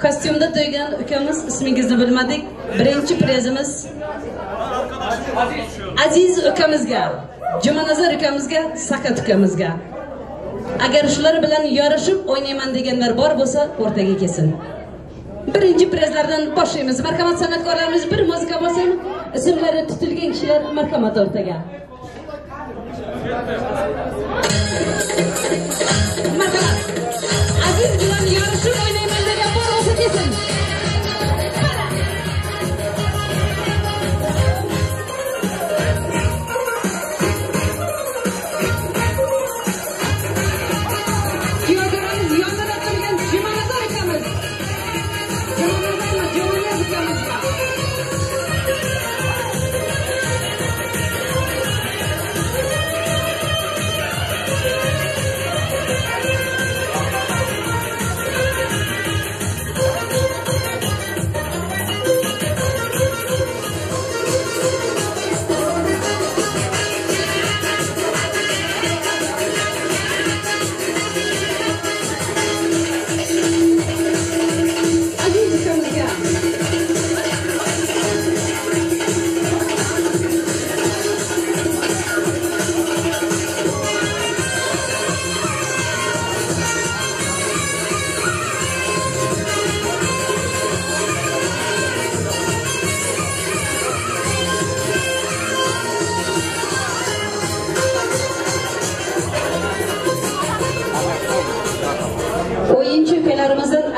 kostyumda turgan ukamiz, ismingizni bilmadik. Birinchi prizimiz Aziz ukamizga, Jumanazar ukamizga, Sakat ukamizga. Agar shular bilan yarashib o'ynayman deganlar bor bo'lsa, o'rtaga kelsin. Birinchi prizlardan boshlaymiz. Marhamat san'atkorlarimiz bir muzika bo'lsin. Ismlari tutilgan kishilar marhamat o'rtaga. Marhamat. Aziz bilan yarashib o'ynayman degan bor bo'lsa kelsin.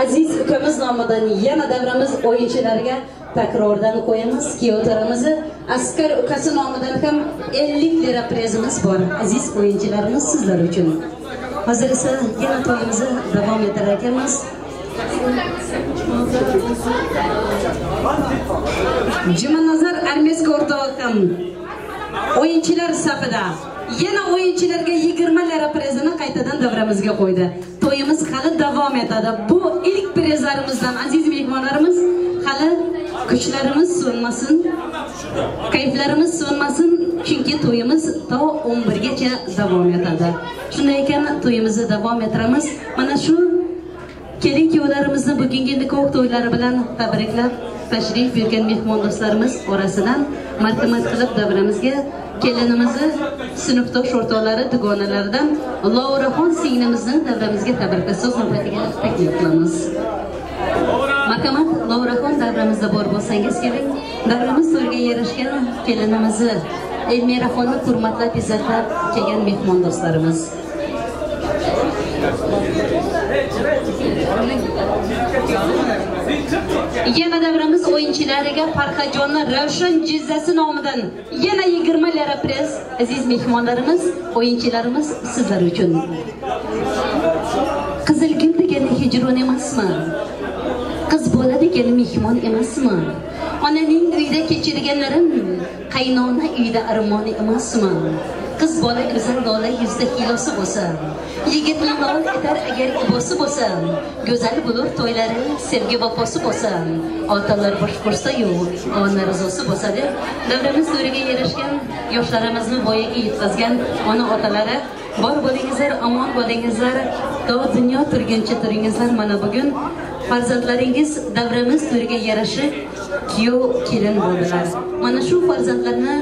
Aziz ukamiz nomidan yana davramiz o'yinchilariga takrordan qo'yamiz. Kuyov to'ramizni Askar ukasi nomidan ham 50 lira prizimiz bor. Aziz o'yinchilarimiz sizlar uchun. Hozir esa yana to'yimizni davom etar ekanmiz. Jumanazar armiyaga o'rtoqim o'yinchilar safida yana o'yinchilarga 20 lira prizini qaytadan davramizga qo'ydi. To'yimiz hali devam etadi. Bu ilk prizlarimizdan aziz mehmonlarimiz, hali kuchlarimiz so'nmasin, kayflarimiz so'nmasin, chunki to'yimiz to 11gacha davom etadi. Shunday ekan to'yimizni davom ettiramiz. Mana shu kelin-kuyovlarimizni bugungi nikoh to'ylari bilan tabriklab tashrif buyurgan mehmon do'stlarimiz orasidan marhamat qilib davramizga kelinimizni sinfdosh o'rtoqlari dugonalaridan Lauraxon singlimizni davramizga tabriklash so'z navbatiga taklif qilamiz. Marhamat, Lauraxon davramizda bor bo'lsangiz keling. Davramiz to'yga yarashgan kelinimizni Elmira xonni hurmatlab izohlab kelgan mehmon do'stlarimiz. Yana davramiz o'yinchilariga Farhatjonni Ravshan jizzasi nomidan yana 20 lira priz. Aziz mehmonlarimiz, o'yinchilarimiz sizlar uchun. Qizilgul degani hijron emasmi? Qiz bola degani mehmon emasmi? Onaning uyida kechirganlarim qaynona uyida armoni emasmi? Qiz bola go'zal lola yuzda kilosi bo'lsa, yigitni lol etar agar ibosi bo'lsa, go'zal bo'lur to'ylari sevgi vafosi bo'lsa, otalar bosh ko'rsa-yu, ona rizosi bo'lsa deb davramiz to'riga yarashgan yoshlarimizni voyaga yetkazgan ona otalari bor bo'lingizlar, omon bo'lingizlar, to dunyo turguncha turingizlar. Mana bugun farzandlaringiz davramiz to'riga yarashib kuyov kelin bo'ldilar. Mana shu farzandlarni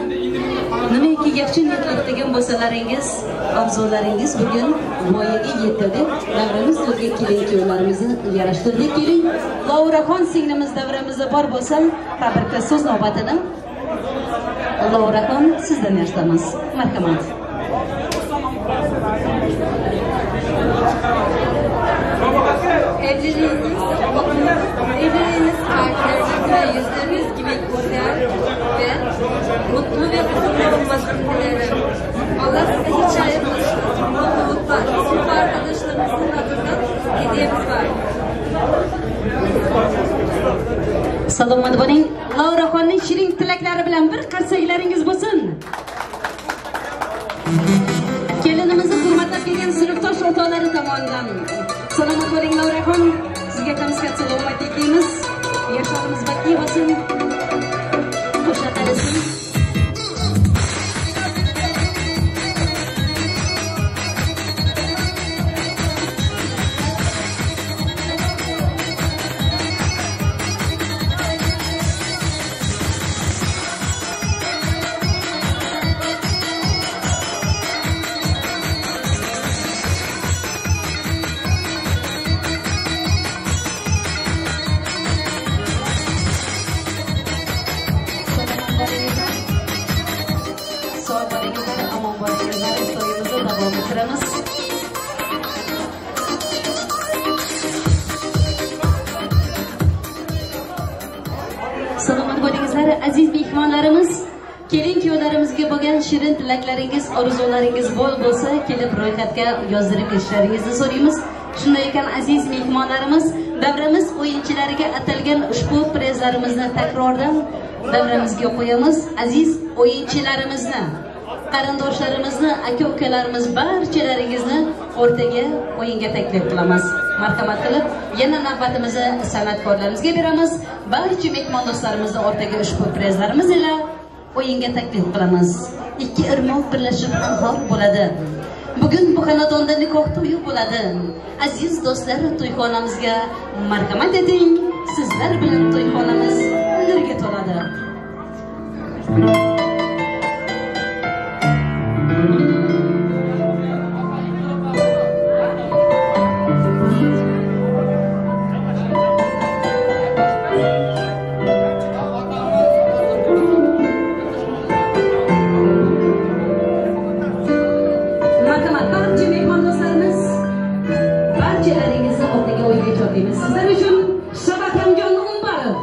nimaki yaxshi niyatlardagan bo'lsalaringiz, orzularingiz bugun voyaga yetdi deb davramiz to'yga kelin-kuyovlarimizni yarashtirdik. Keling, Lauraxon singlimiz davramizda bor bo'lsa, tabriklash so'z navbatidan Lauraxon sizdan eshitamiz. Marhamat. Evliliğiniz farklı ve yüzleriniz gibi güzel ve mutlu ve huzurlu olmasını dilerim. Allah size hiç ayırmasın. Mutluluklar. Sınıf arkadaşlarımızın adından hediyemiz var. Salomat bo'ling. Lauraxonning shirin tilaklari bilan bir qarsaklarıngiz bo'lsin. Kelinimizni hurmatlab kelgan sinfdosh o'rtoqlari tomonidan salomat bo'ling Lauraxon. Sizga kamskat salomat deymiz. Yoshlarimiz baxtli bo'lsin. Qo'sha qarasin. Salomat bo'lingizlar aziz mehmonlarimiz. Kelin-kuyovlarimizga bo'lgan shirin tilaklaringiz, orzularingiz bol bo'lsa, kelib ro'yxatga yozdirib kelishlaringizni so'raymiz. Shunday ekan aziz mehmonlarimiz, davramiz o'yinchilariga atalgan ushbu prizlarimizni takrordan davramizga qo'yamiz. Aziz o'yinchilarimizni, qarindoshlarimizni, aka-ukalarimiz barchalaringizni o'rtaga o'yinga taklif qilamiz. Marhamat qilib, yana navbatimizni san'atkorlarimizga beramiz. Barcha mehmon do'stlarimizni o'rtaga ushbu prizlarimiz ila o'yinga taklif qilamiz. Ikki irmoq birlashib anhor bo'ladi. Bugun bu xonadonda nikoh to'yi bo'ladi. Aziz do'stlar, to'yxonamizga marhamat eting. Sizlar bilan to'yxonamiz nurga to'ladi. Sizlar uchun Shabatamjon Umbarov.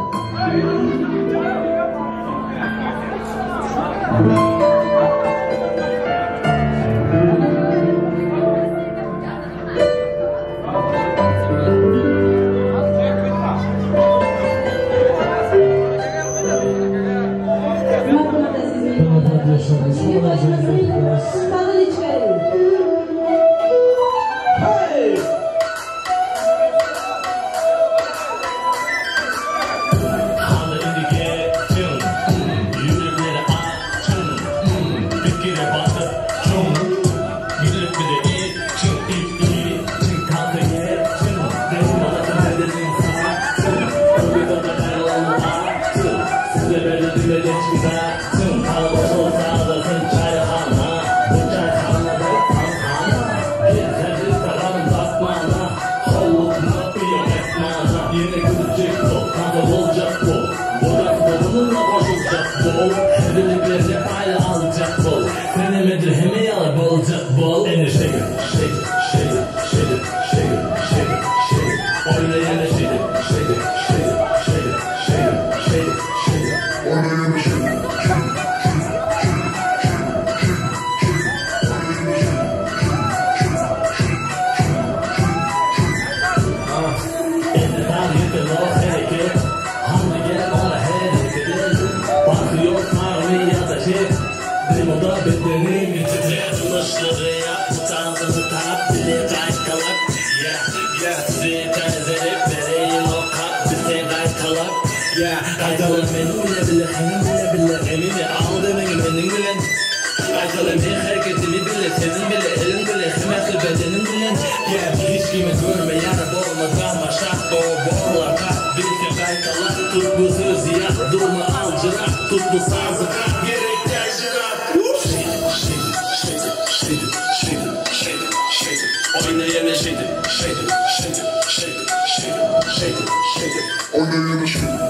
men hareketini bile, senin bile, elin bile, himmetli bedenin bilen. Gel hiç kimi görme yarab olmadan maşak o borlaka. Birlikte kaytalar tut bu sözü ya, durma alcıra, tut bu sazı gerek tercihler. Oynayana şeydi, oynayana şeydi.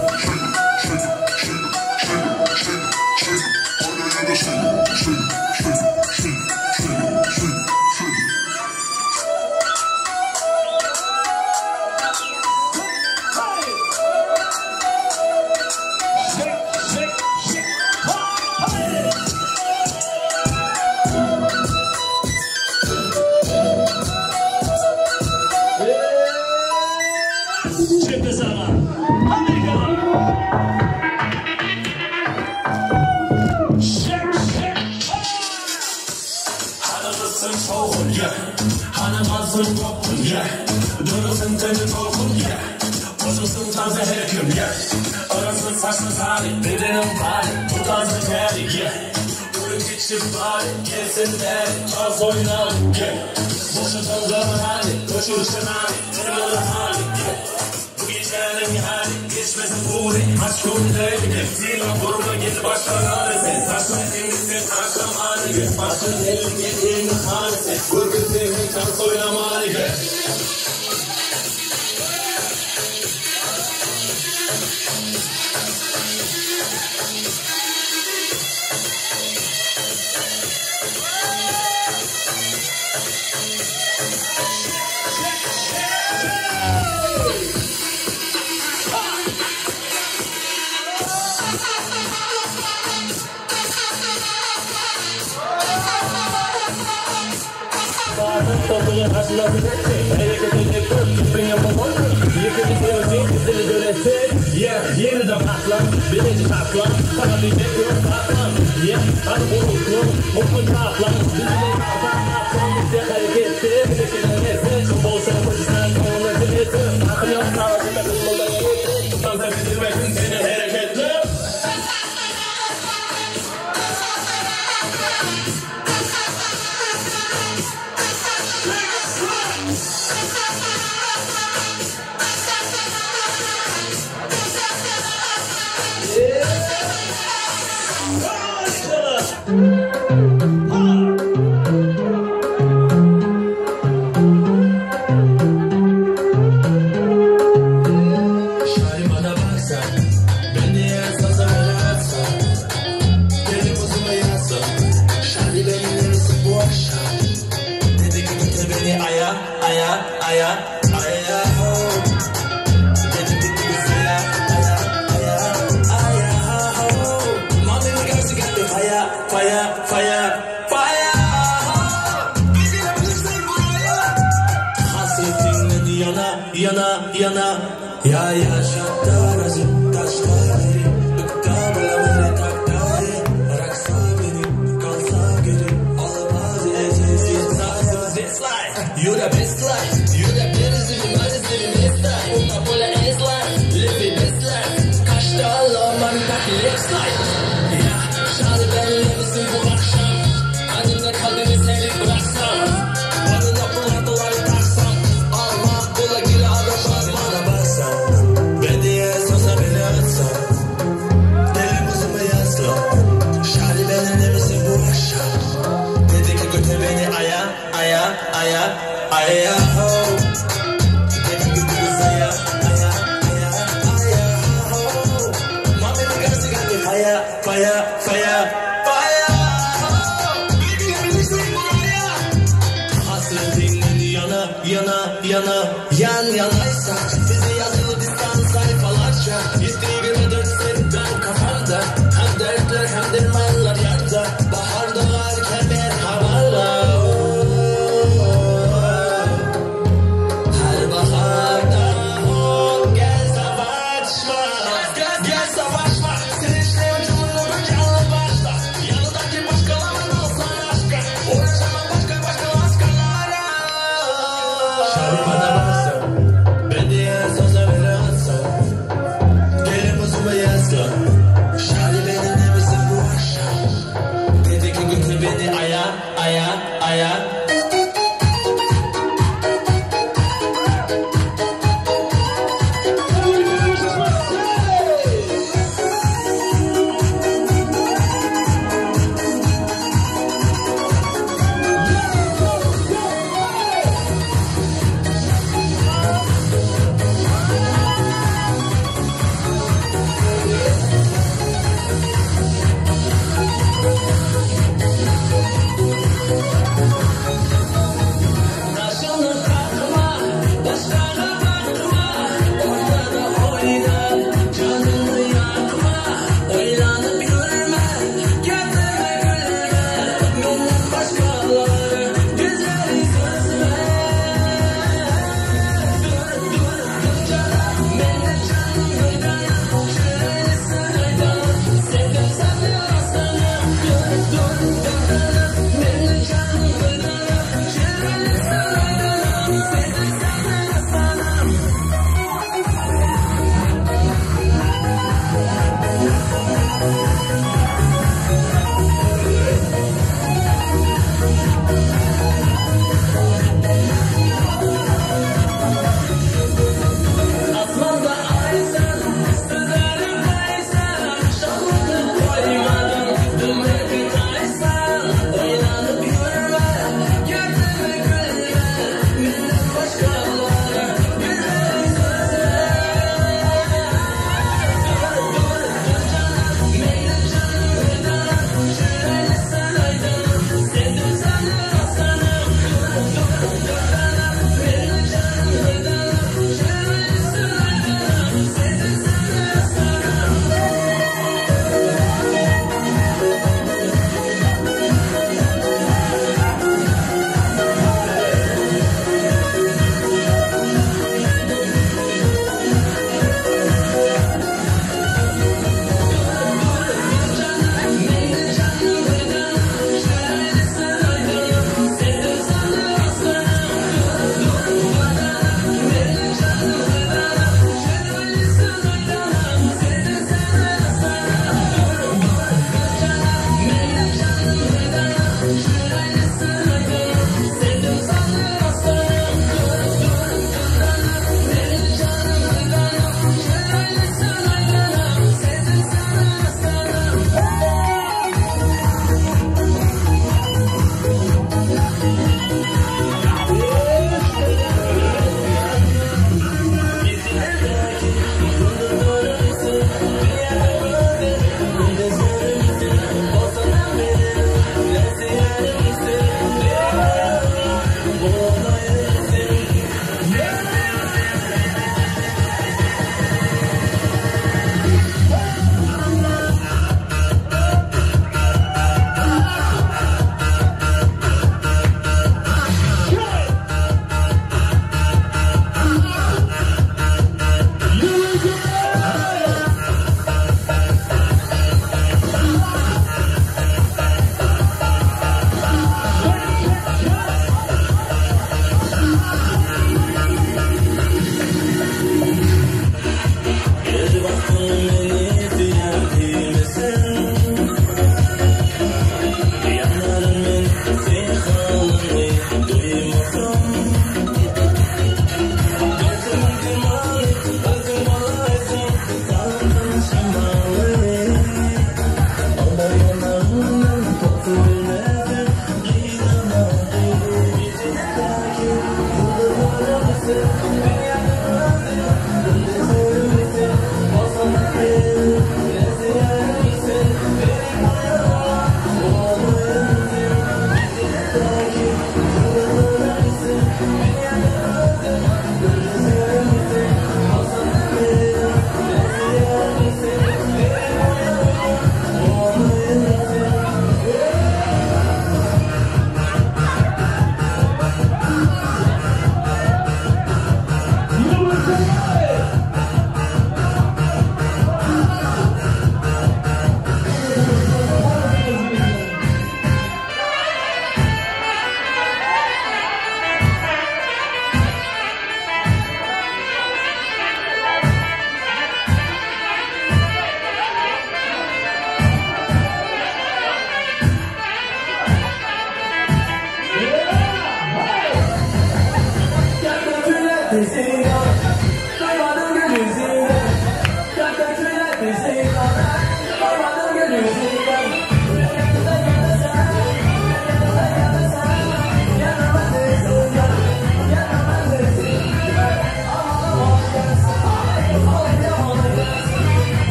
Bana baksan, ben diye söze bile atsan, gelin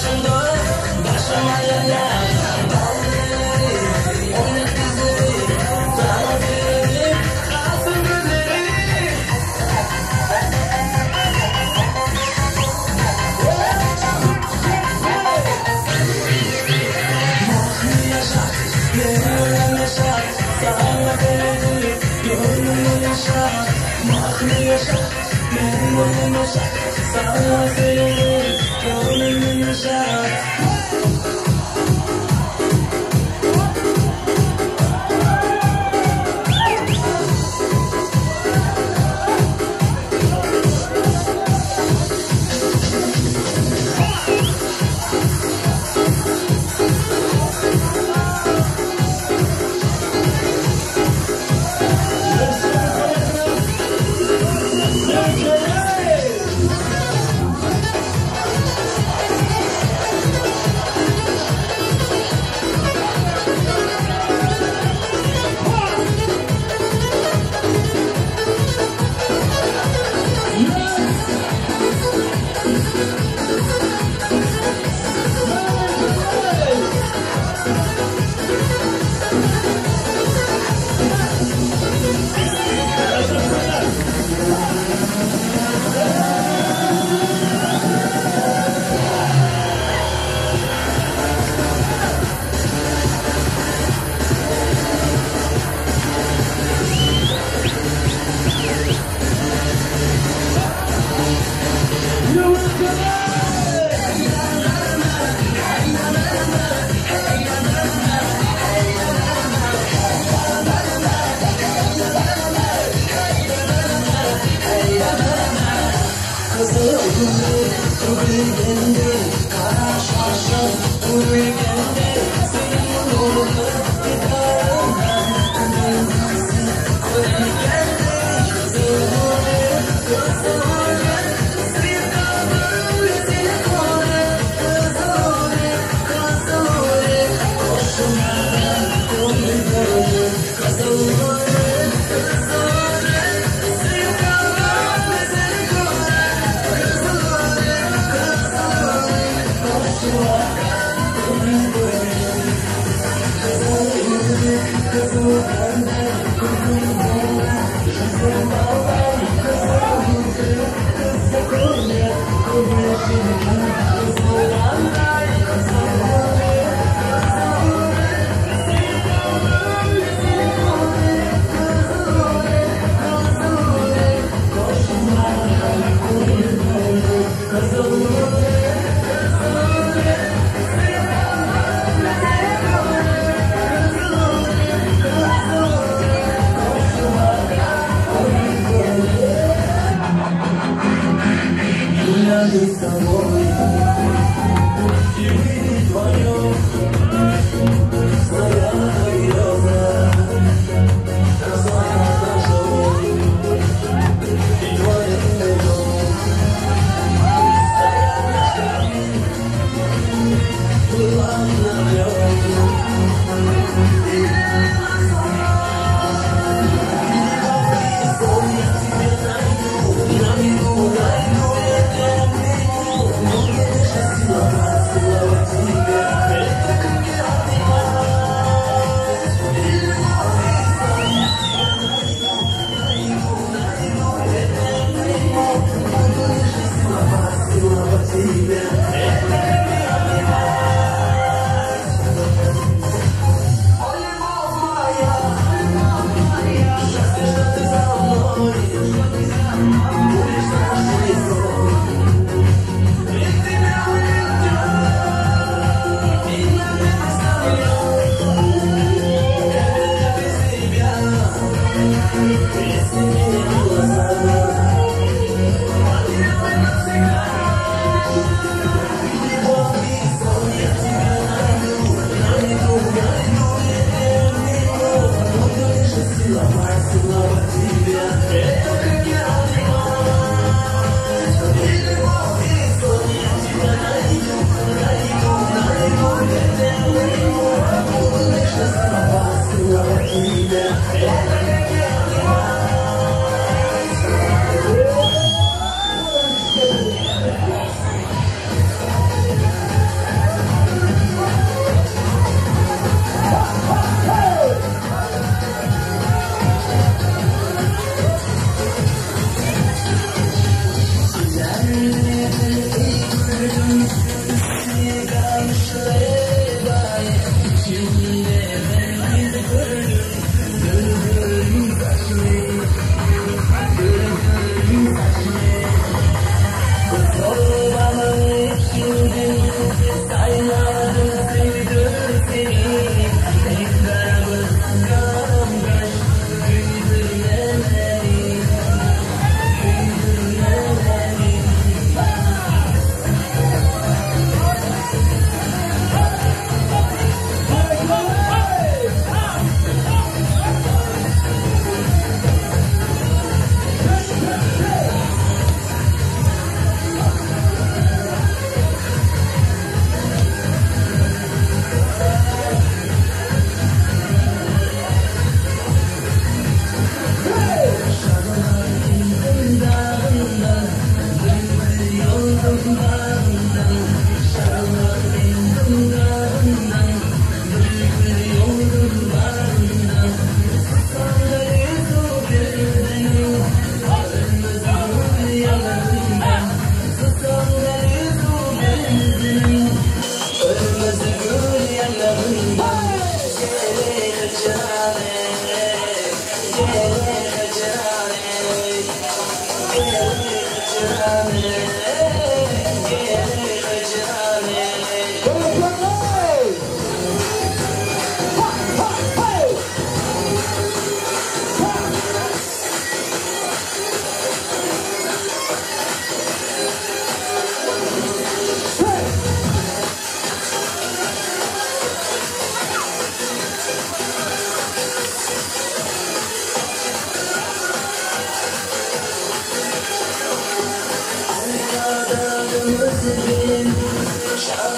başımda başıma yalar balleri oynat bizleri sana verelim kalsın gözleri Mahmi yaşat gönlüm yaşat sana verelim gönlüm yaşat Mahmi yaşat gönlüm yaşat sana verelim gönlüm yaşat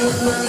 Yeah.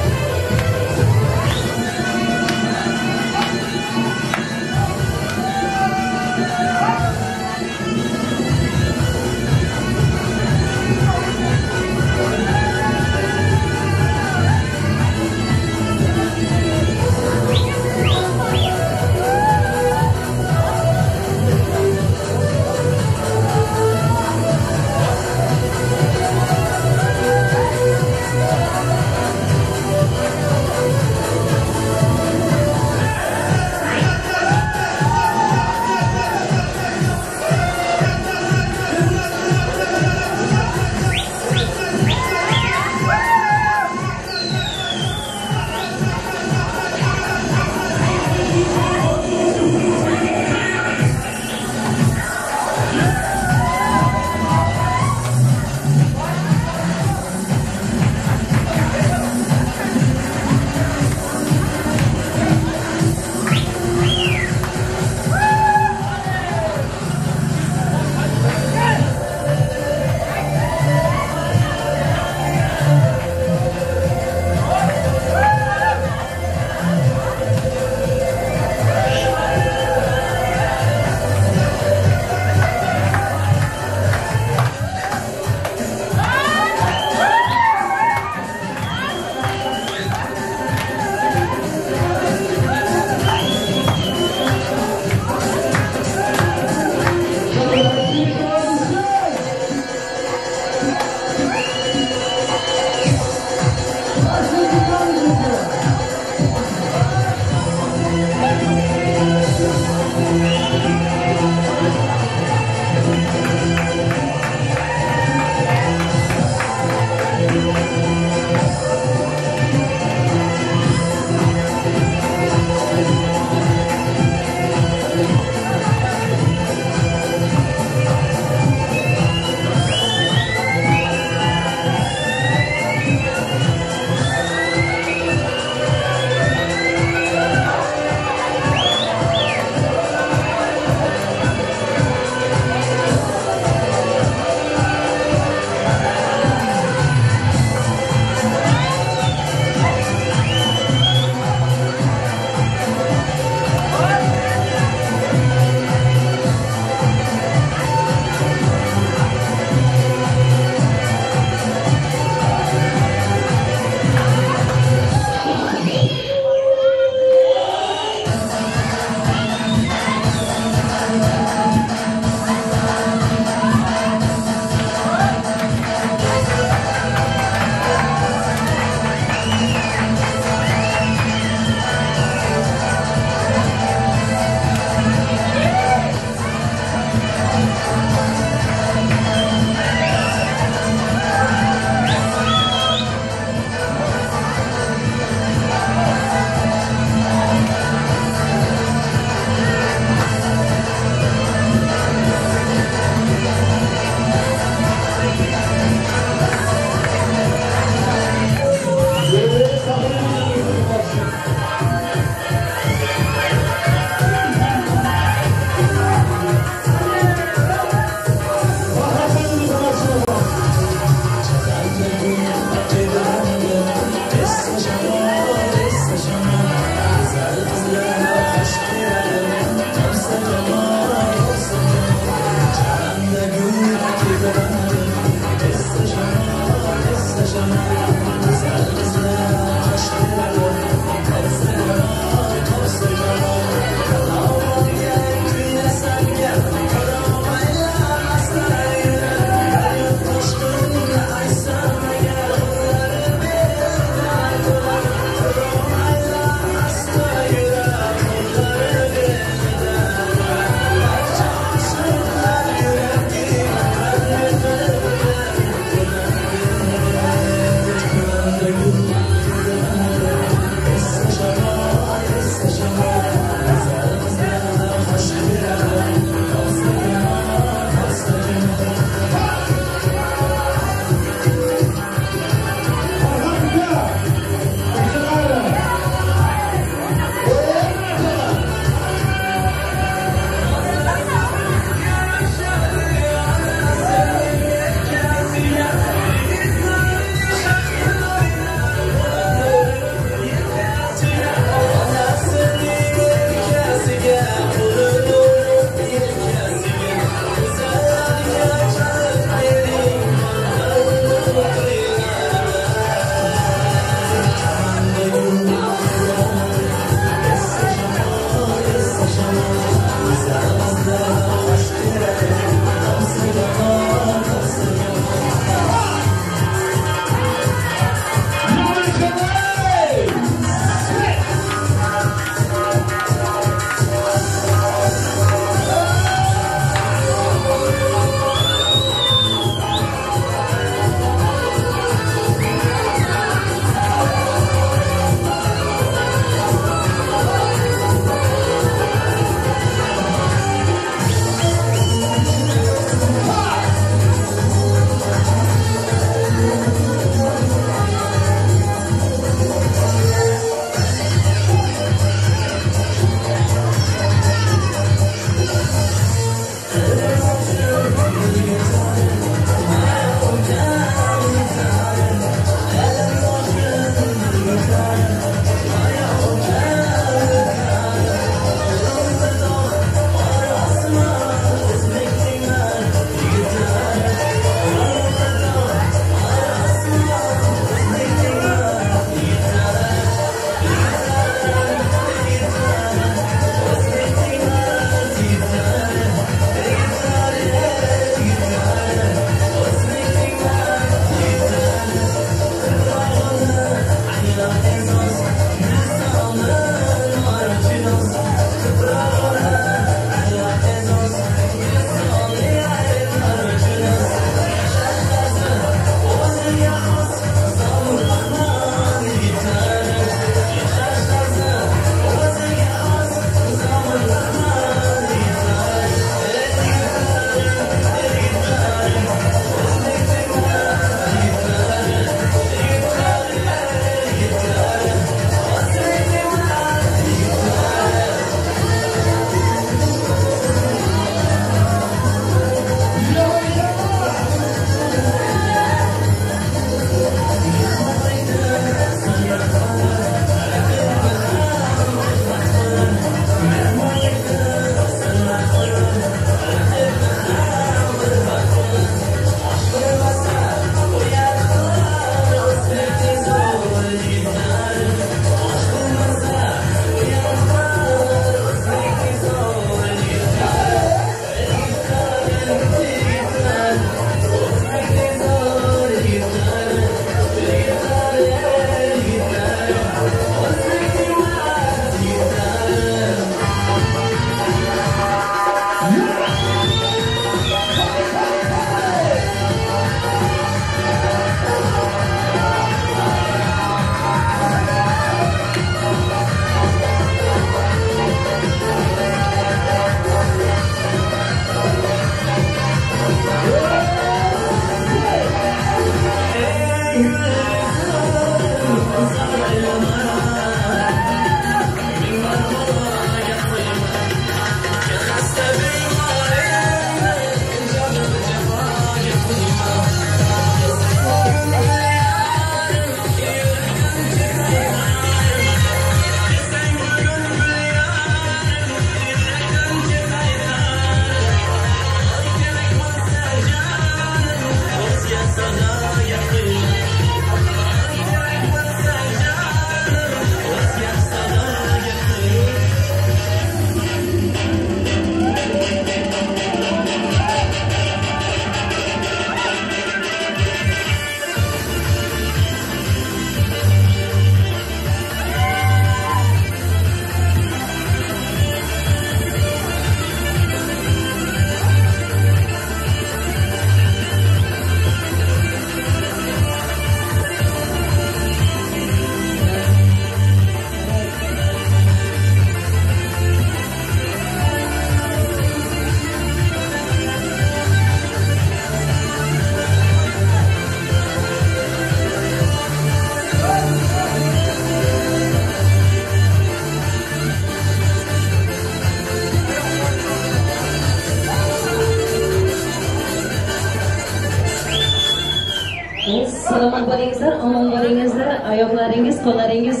bo'lingizlar, omon bo'lingizlar, oyoqlaringiz, qo'llaringiz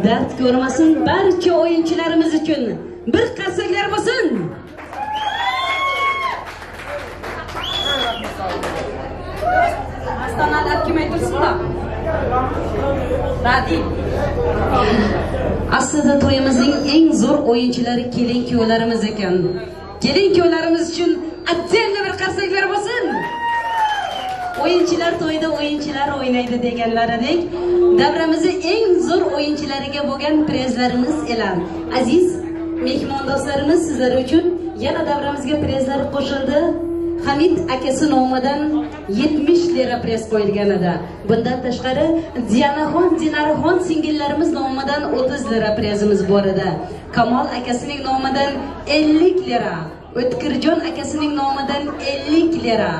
dard ko'rmasin. Barcha o'yinchilarimiz uchun bir qarsaklar bo'lsin. Astonalar kim aytursinlar? Radi. Aslida to'yimizning eng zo'r o'yinchilari kelin-kuyovlarimiz ekan. Kelin-kuyovlarimiz uchun attenli bir qarsaklar bo'lsin. O'yinchilar to'yda o'yinchilar o'ynaydi deganlaridek, davramizning eng zo'r o'yinchilariga bo'lgan prizlarimiz e'lon. Aziz mehmondoslarimiz, sizlar uchun yana davramizga prizlar qo'shildi. Hamid akasi nomidan 70 lira priz qo'yilgan edi. Bundan tashqari Diyanaxon, Dinaraxon singillarimiz nomidan 30 lira prizimiz bor edi. Kamol akasining nomidan 50 lira, O'tkirjon akasining nomidan 50 lira.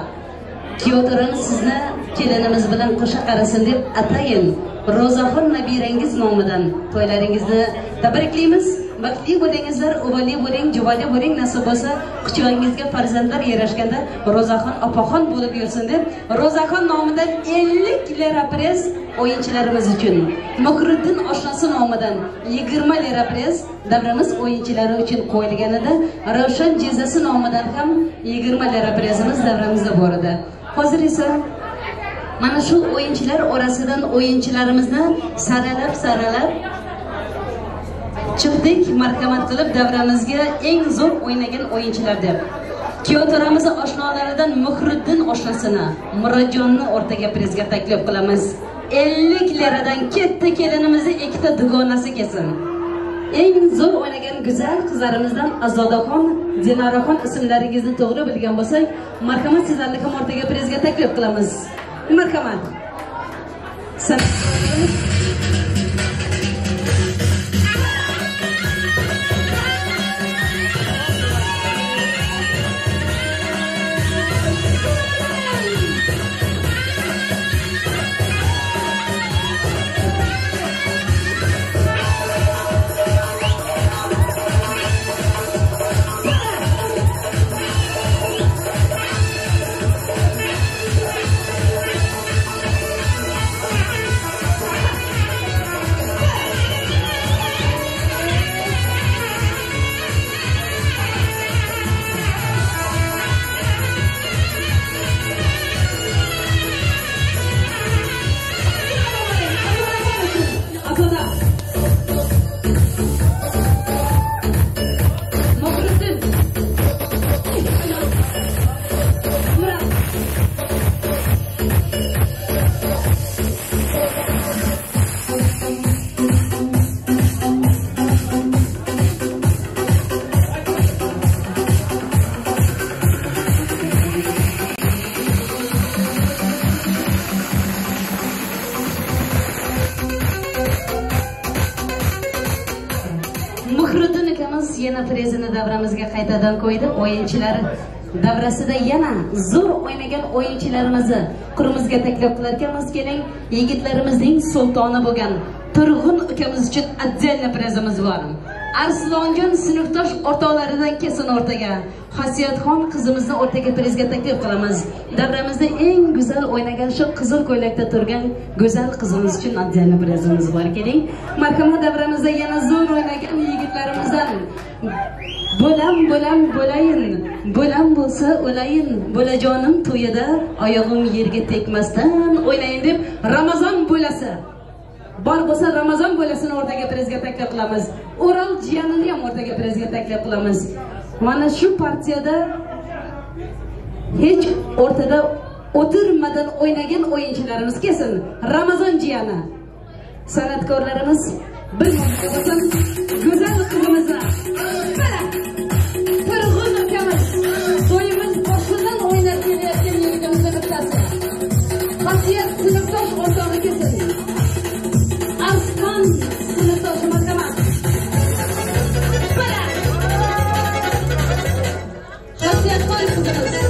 Kuyovto'rani sizni kelinimiz bilan qo'sha qarasin deb atayin. Ro'zaxon nabirangiz nomidan to'ylaringizni tabriklaymiz. Baxtli bo'lingizlar, o'g'illi bo'ling, juvonli bo'ling, nasib bo'lsa quchog'ingizga farzandlar yarashganda Ro'zaxon opaxon bo'lib yursin deb Ro'zaxon nomidan 50 lira priz o'yinchilarimiz uchun. Muhriddin oshnasi nomidan 20 lira priz davramiz o'yinchilari uchun qo'yilgan edi. Ravshan jezasi nomidan ham 20 lira prizimiz davramizda bor edi. Hozir esa mana shu o'yinchilar orasidan o'yinchilarimizni saralab chiqdik, marhamat qilib davramizga eng zo'r o'ynagan o'yinchilar deb. Kuyovto'ramiz oshnolaridan Muhriddin oshnasini, Murodjonni o'rtaga prizga taklif qilamiz. 50 liradan katta kelinimizni ikkita dugonasi kelsin. Eng zo'r o'ynagan go'zal qizlarimizdan Azodaxon, Dinaraxon ismlaringizni to'g'ri bilgan bo'lsak, marhamat sizlarni ham o'rtaga prizga taklif qilamiz. Marhamat. Yana prezini davramizga qaytadan qo'ydi. O'yinchilar davrasida yana zo'r o'ynagan o'yinchilarimizni qurimizga taklif qilar ekanmiz. Keling, yigitlarimizning sultoni bo'lgan Turg'un ukamiz uchun attenli prezimiz bor. Arslonjon sinfdosh o'rtoqlaridan kelsin o'rtaga. Xosiyatxon qizimizni o'rtaga prezga taklif qilamiz. Davramizda eng go'zal o'ynagan shu qizil ko'ylakda turgan go'zal qizimiz uchun attenli prezimiz bor. Keling, marhamat davramizda yana zo'r o'ynagan yigitlarimizdan bo'layin, bo'lam bo'lsa o'layin, bo'lajonim to'yida oyog'im yerga tekmasdan o'ynayin deb Ramazon bo'lasi bor bo'lsa Ramazon bo'lasini o'rtaga prezga taklif qilamiz. O'ral jiyanini ham o'rtaga prezga taklif qilamiz. Mana shu partiyada hech o'rtada o'tirmadan o'ynagan o'yinchilarimiz kelsin. Ramazon jiyani. San'atkorlarimiz bir bo'lsin. Go'zal qizimizni. Turg'un ukamiz. To'yimiz boshidan o'ynab kelayotgan yigitimizni bittasi. Xosiyat sinfdosh o'rtog'i kelsin. Arslan sinfdosh marhamat. Xosiyat qizimiz.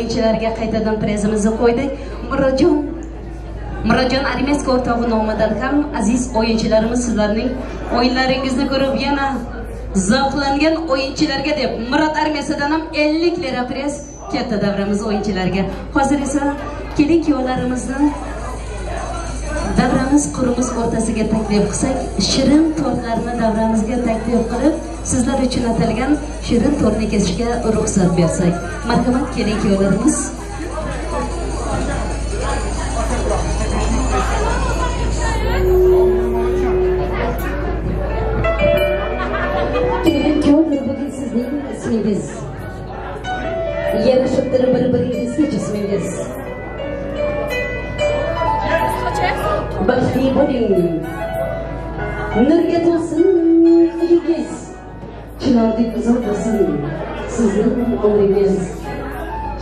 o'yinchilarga qaytadan prizimizni qo'ydik. Murodjon Arimesk o'rtog'i nomidan ham aziz o'yinchilarimiz sizlarning o'yinlaringizni ko'rib yana zavqlangan o'yinchilarga deb Murod armiyasidan ham 50 lira priz katta davramiz o'yinchilarga. Hozir esa kelin kuyovlarimizni davramiz qurimiz o'rtasiga taklif qilsak, shirin tortlarni davramizga taklif qilib, sizlar uchun atalgan shirin tortni kesishga ruxsat bersak. Marhamat kelin kuyovlarimiz. Kelin kuyovlar, bugün sizning ismingiz. Yarashibdir bir-biringizga jismingiz. Baxtli bo'ling, nurga to'lsin uyingiz, chinordek uzoq bo'lsin sizning umringiz,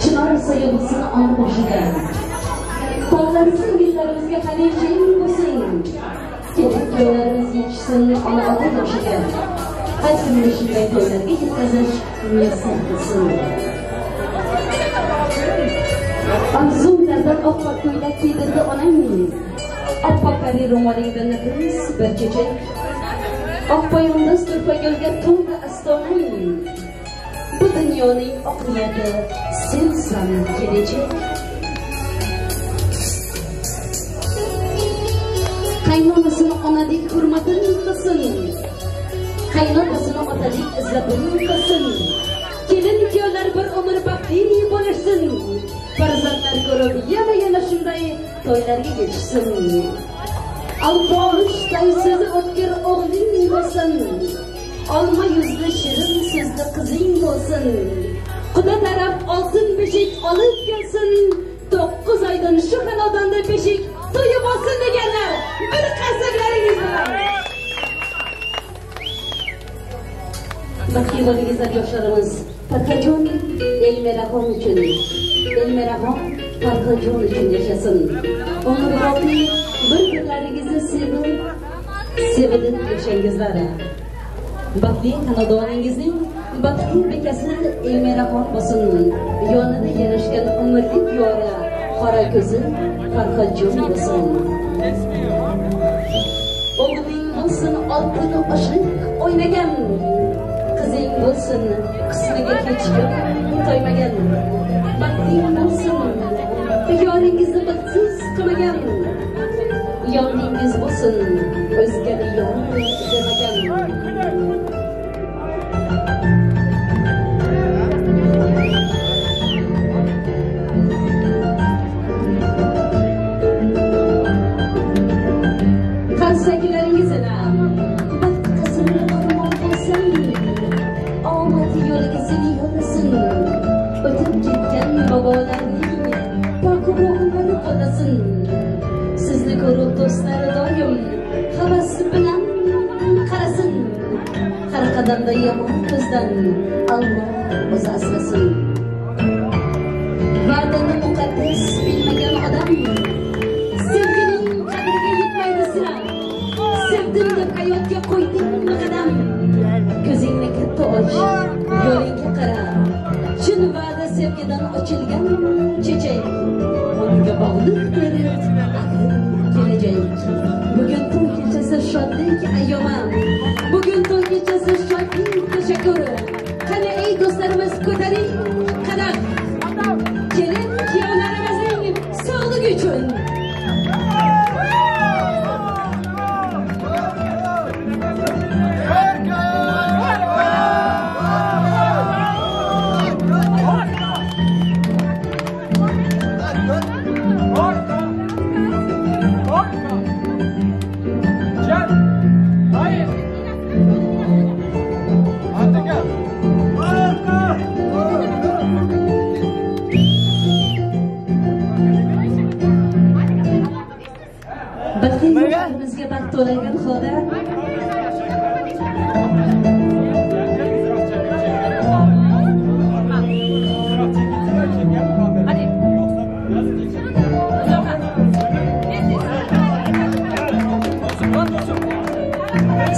chinor soya bo'lsin on boshida, tog'lar singillarimizga hamisha bo'lsin, kelin kuyovlarimiz yetishsin ona ota yoshiga, har kunni shunday to'ylarga yetkazish muyassar bo'lsin. Arzulardan oppoq ko'ylak kiydirdi onangiz, oppoq qari ro'molingdan nafis bir chechak, oppoyondiz turpagulga to'ldi astonang. Bu dunyoning oq niyati sensan kelajak. Qaynonasini onadek hurmatin qilsin, qaynonasini otadek izzatin qilsin. Kelin kuyovlar bir umr baxtli bo'lishsin, farzandlar ko'rib yana shunday to'ylarga yetishsin. Alboshday so'zi o'tkir o'g'ling bo'lsin, olma yuzli shirin so'zli qizing bo'lsin. Xudo taraf oltin beshik olib kelsin, 9 oydan shu xonadonda beshik to'yib olsin deganlar, bir qarsaklaringiz bilan. Baxtli bo'lingizlar yoshlarimiz. Farhajon Elmiraxon uchun, Elmiraxon Farhajon uchun yashasin. Umr bo'yi bir-birlaringizni sevib yashangizlar. Baxtli xonadoningizning baxtli bekasi Elmiraxon bo'lsin. Yonida yarashgan umrlik yori qora ko'zi Farhajon bo'lsin. O'g'ling bo'lsin oltin oshiq o'ynagan, qizing bo'lsin qismiga hech kim to'ymagan. Baxting bo'lsin yoringizni baxtsiz qilmagan, yoningiz bo'lsin o'zgani yor demagan. Qarsaklaringiz bilan baxt qasrli omon bo'lsin, omad yo'liga seni yo'llasin. O'tib ketgan bobolarning pok ruhlari qolasin. Sizni ko'rib do'stlari doim havas bilan qarasin. Har qadamda yomon ko'zdan Alloh o'zi asrasin. Va'dani muqaddas bilmagan odam sevgining qadriga yetmaydi sira. Sevdim deb hayotga qo'yding qadam, ko'zingni katta och, yo'lingga qara. Chin va'da sevgidan ochilgan chechak, unga bog'liqdir kelajak. Bugun to'y kechasi shodlik ayyoma, bugun to'y kechasi shodlik tashakkuri. Qani ey do'stlarimiz, ko'taring qadam, kelin kuyovlarimizning sog'ligi uchun. Bizga baxt to'lagan Xudo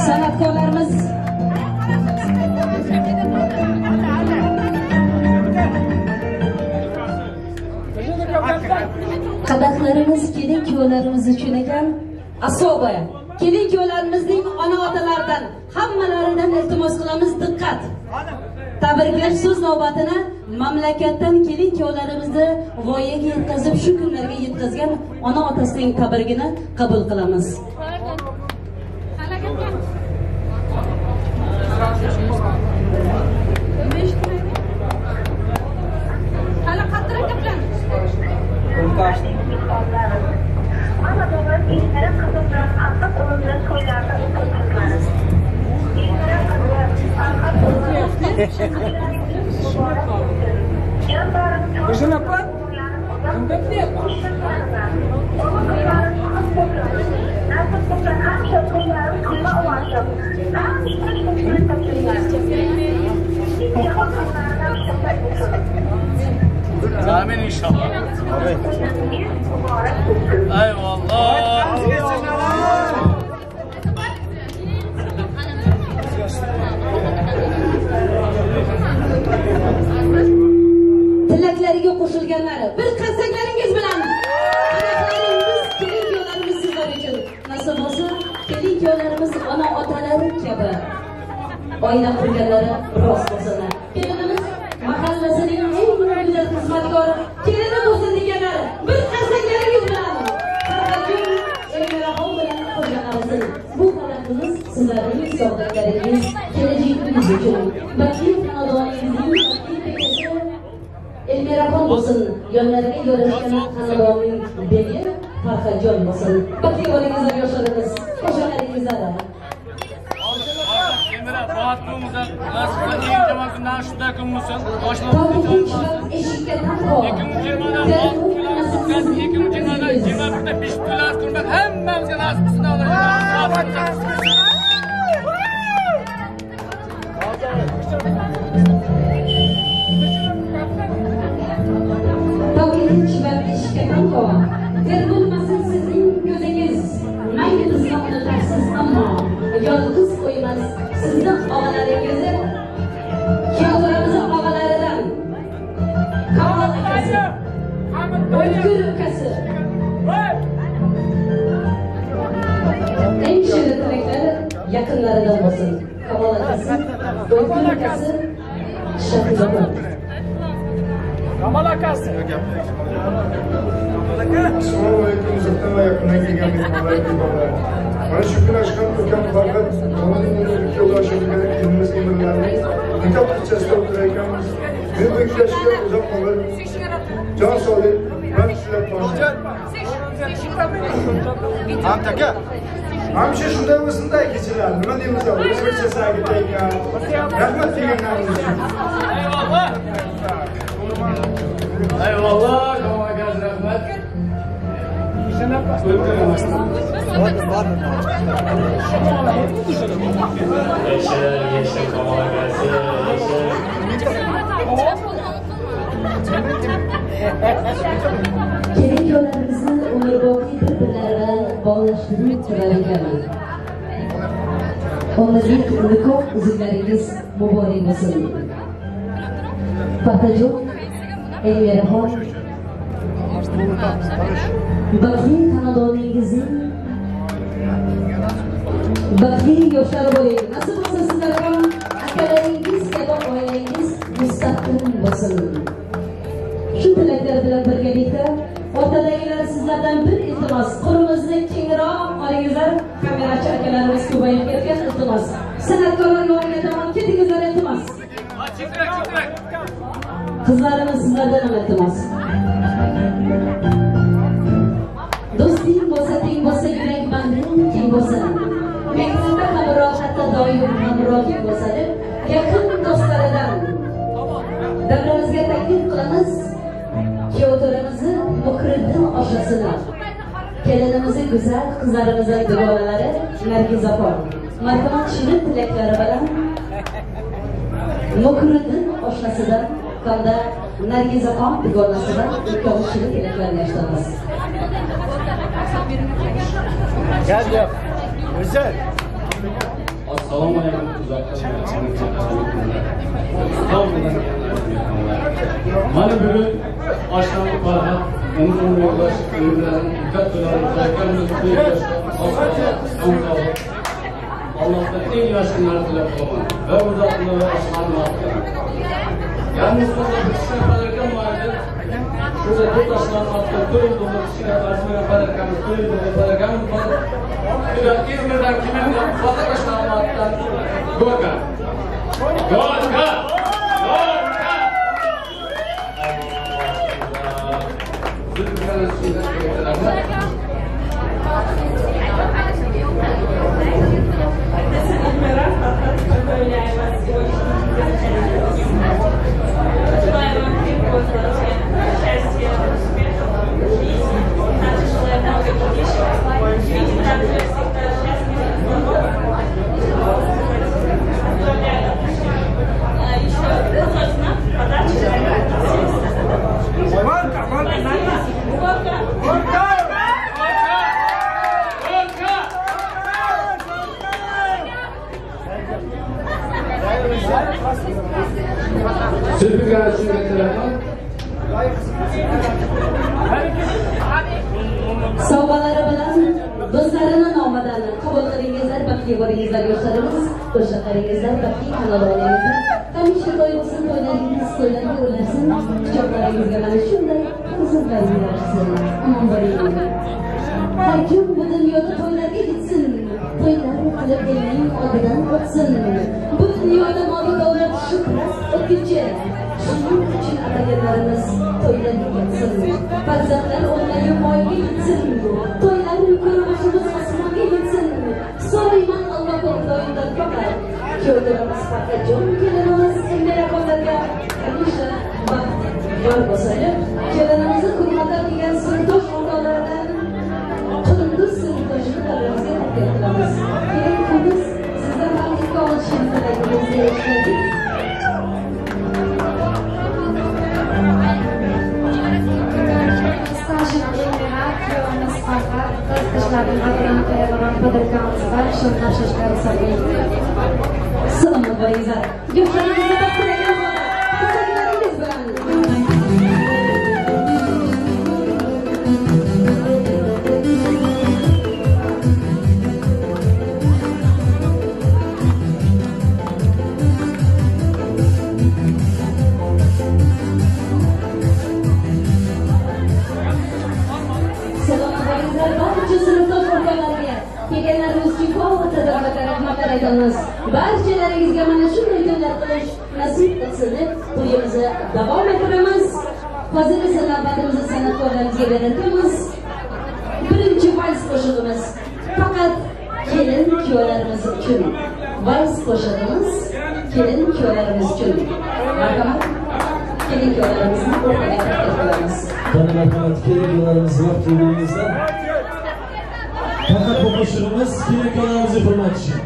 san'atkorlarimiz Qizlarimiz kelin kuyovlarimiz uchun ekan, asoba. Kelin kuyovlarimizning ona otalaridan hammalaridan iltimos qilamiz, diqqat. Tabriklash so'z navbatini mamlakatdan kelin kuyovlarimizni voyaga yetkazib, shu kunlarga yetkazgan ona otasining tabrigini qabul qilamiz. Kızın apa? Amin inşallah. Eyvallah. Tilaklariga qo'shilganlari bir qasaklaringiz bilan onalaringiz, kelin kuyovlarimiz sizlar uchun nasib bo'lsa, kelin kuyovlarimiz ona otalari kabi oila qurganlari rost bo'lsin. Kelinimiz mahallasining eng go'zal xizmatkori kelini bo'lsin deganlar bir qasaklaringiz bilan Elmira bilan qurganlarimiz bu holatimiz sizlarning sog'liklaringiz, kelajagingiz uchun baxtli xonadoningizning Elmira bo'lsin, yonlariga yo'lashgan xonadonning begi Farhatjon bo'lsin. Baxtli bo'lingizlar yoshlarimiz, qo'shnilaringizlar. Elmira, Farhat bo'lmasa, nasiblar eng yomon kundan shunday kun bo'lsin. Eshikka tanho. 2020da 5 to'lar qurbat hammamizga nasib qilsin Bo'lmasin sizning ko'zingiz, mayli bizni unutasiz, ammo yolg'iz qo'ymas sizni og'alaringizni, kuyovlarimizni og'alaridan Kamol akasi, O'tkir ukasi, eng shirin tilaklari yaqinlaridan bo'lsin. Kamol akasi, O'tkir ukasi, Shafiqova. Kamol akasi. Assalomu alaykum, uzoqdan va yaqindan kelgan mehmonlarga bolalar. Mana shu kun aşkan ukam Farhat, Damatning ikki ulaşadigan kelinimiz Elmirlarning nikoh kechasida o'tirar ekanmiz. Meni beklashga uzoq qolib, jon solib, man shular borjan. Amtaka. Hamsha shunday bo'lsin-da kechalar. Nima deymiz? O'zbekcha sagida ekan. Rahmat deganlaringiz uchun. Eyvallah. Eyvallah, Kamol akasi rahmat. Kelin kuyovlarimizni umrboqiy bir-birlari bilan bog'lashtirib turar ekanman. Onlarning nikoh uzumlaringiz muborak bo'lsin. Farhatjon, Elmiraxon, baxtli xonadoningizning baxtli yoshlari bo'ling. Nasib bo'lsa sizlar ham akalaringiz kabi oilangiz mustahkam bo'lsin. Shu tilaklar bilan birgalikda o'rtadagilar sizlardan bir iltimos, qo'limizni kengroq olingizlar. Kamerachi akalarimiz ko'payib ketgan, iltimos. San'atkorlar yoniga tomon ketingizlar, iltimos. Qizlarimiz sizlardan ham iltimos. Do'sting bo'lsa, teng bo'lsa, yurak banding keng bo'lsa. Mehnatda ham rohatda doim hamrohing bo'lsa deb yaqin do'stlaridan davramizga taklif qilamiz. Kuyovlarimizni Muqriddin oshasini, kelinimizni go'zal qizlarimizning duolari Nargizaxon. Marhamat shirin tilaklari bilan Muqriddin oshasidan hamda Nargizaxon duolasidan ikkovi shirin tilaklarni eshitamiz. Gel. Güzel. Assalomu alaykum uzaktan mana bugun oshxona Farhat umr yo'ldosh bilan kattalar Allah'tan en yaş günler dilep olaman ve uzaklığı aşmanı attılar. Yalnız burada bir kişi yaparken vardı. Şurada bu taşların attığı köyün dolu kişi yaparsın yaparken köyün dolu yaparken var. Bir de İzmir'den kimin de fazla taşlarını attılar. Gorka! Gorka! Gorka! Zülfükan'ın şeyden köyülerine Sovg'alari bilan do'stlarini nomidan qabul qilingizlar, baxtli bo'lingizlar yoshlarimiz, qo'shiqlaringizlar, baxtli xonadonlaringizlar, hamisha to'yilsin, to'ylaringiz to'ylarga o'larsin, quchoqlaringizga mana shunday qizlar yurarsin, omon bo'ling. Har kim bu dunyoda to'ylarga gitsin, to'ylar qilib elning oldidan o'tsin. Bu dunyoda mol davlat shuhrat o'tguncha shuning uchun ataganlarimiz to'ylarga gitsin. Farzandlar o'rnagi moyga yetsin, to'ylarni ko'rmashimiz osmonga yetsin. So'rayman Alloh ko'nglindan faqat ko'rdiramiz faqat jon kelinimiz Elmira qo'llarga hamisha baxt yor bo'lsin. Kelinimizni hurmatlab degan sinfdosh o'rtoqlaridan qunduz sinfdoshini davramizga taklif qilamiz. Kelin kunduz sizdan ham ikki olishingizni tilagimizni eshitdik. Elmira, kuyovimiz Farhat, qiz-qizlarning qadrini qo'yaman, podarkamizdan shunlashishlar hisoblaydi. Salomat bo'linglar. Yoshlaringizni taqdirlagan holda, qo'llaringiz bilan. Barchalaringizga mana shunday kunlar qilish nasib etsin deb to'yimizni davom ettiramiz. Hozir esa navbatimizni san'atkorlarimizga beramiz. Birinchi vals qo'shig'imiz faqat kelin kuyolarimiz uchun. Vals qo'shig'imiz kelin kuyolarimiz uchun. Marhamat, kelin kuyolarimizni o'rtaga taklif qilamiz. Marhamat, kelin kuyolarimizni vaqtingizda. Faqat bu qo'shig'imiz kelin kuyolarimizni hurmat uchun.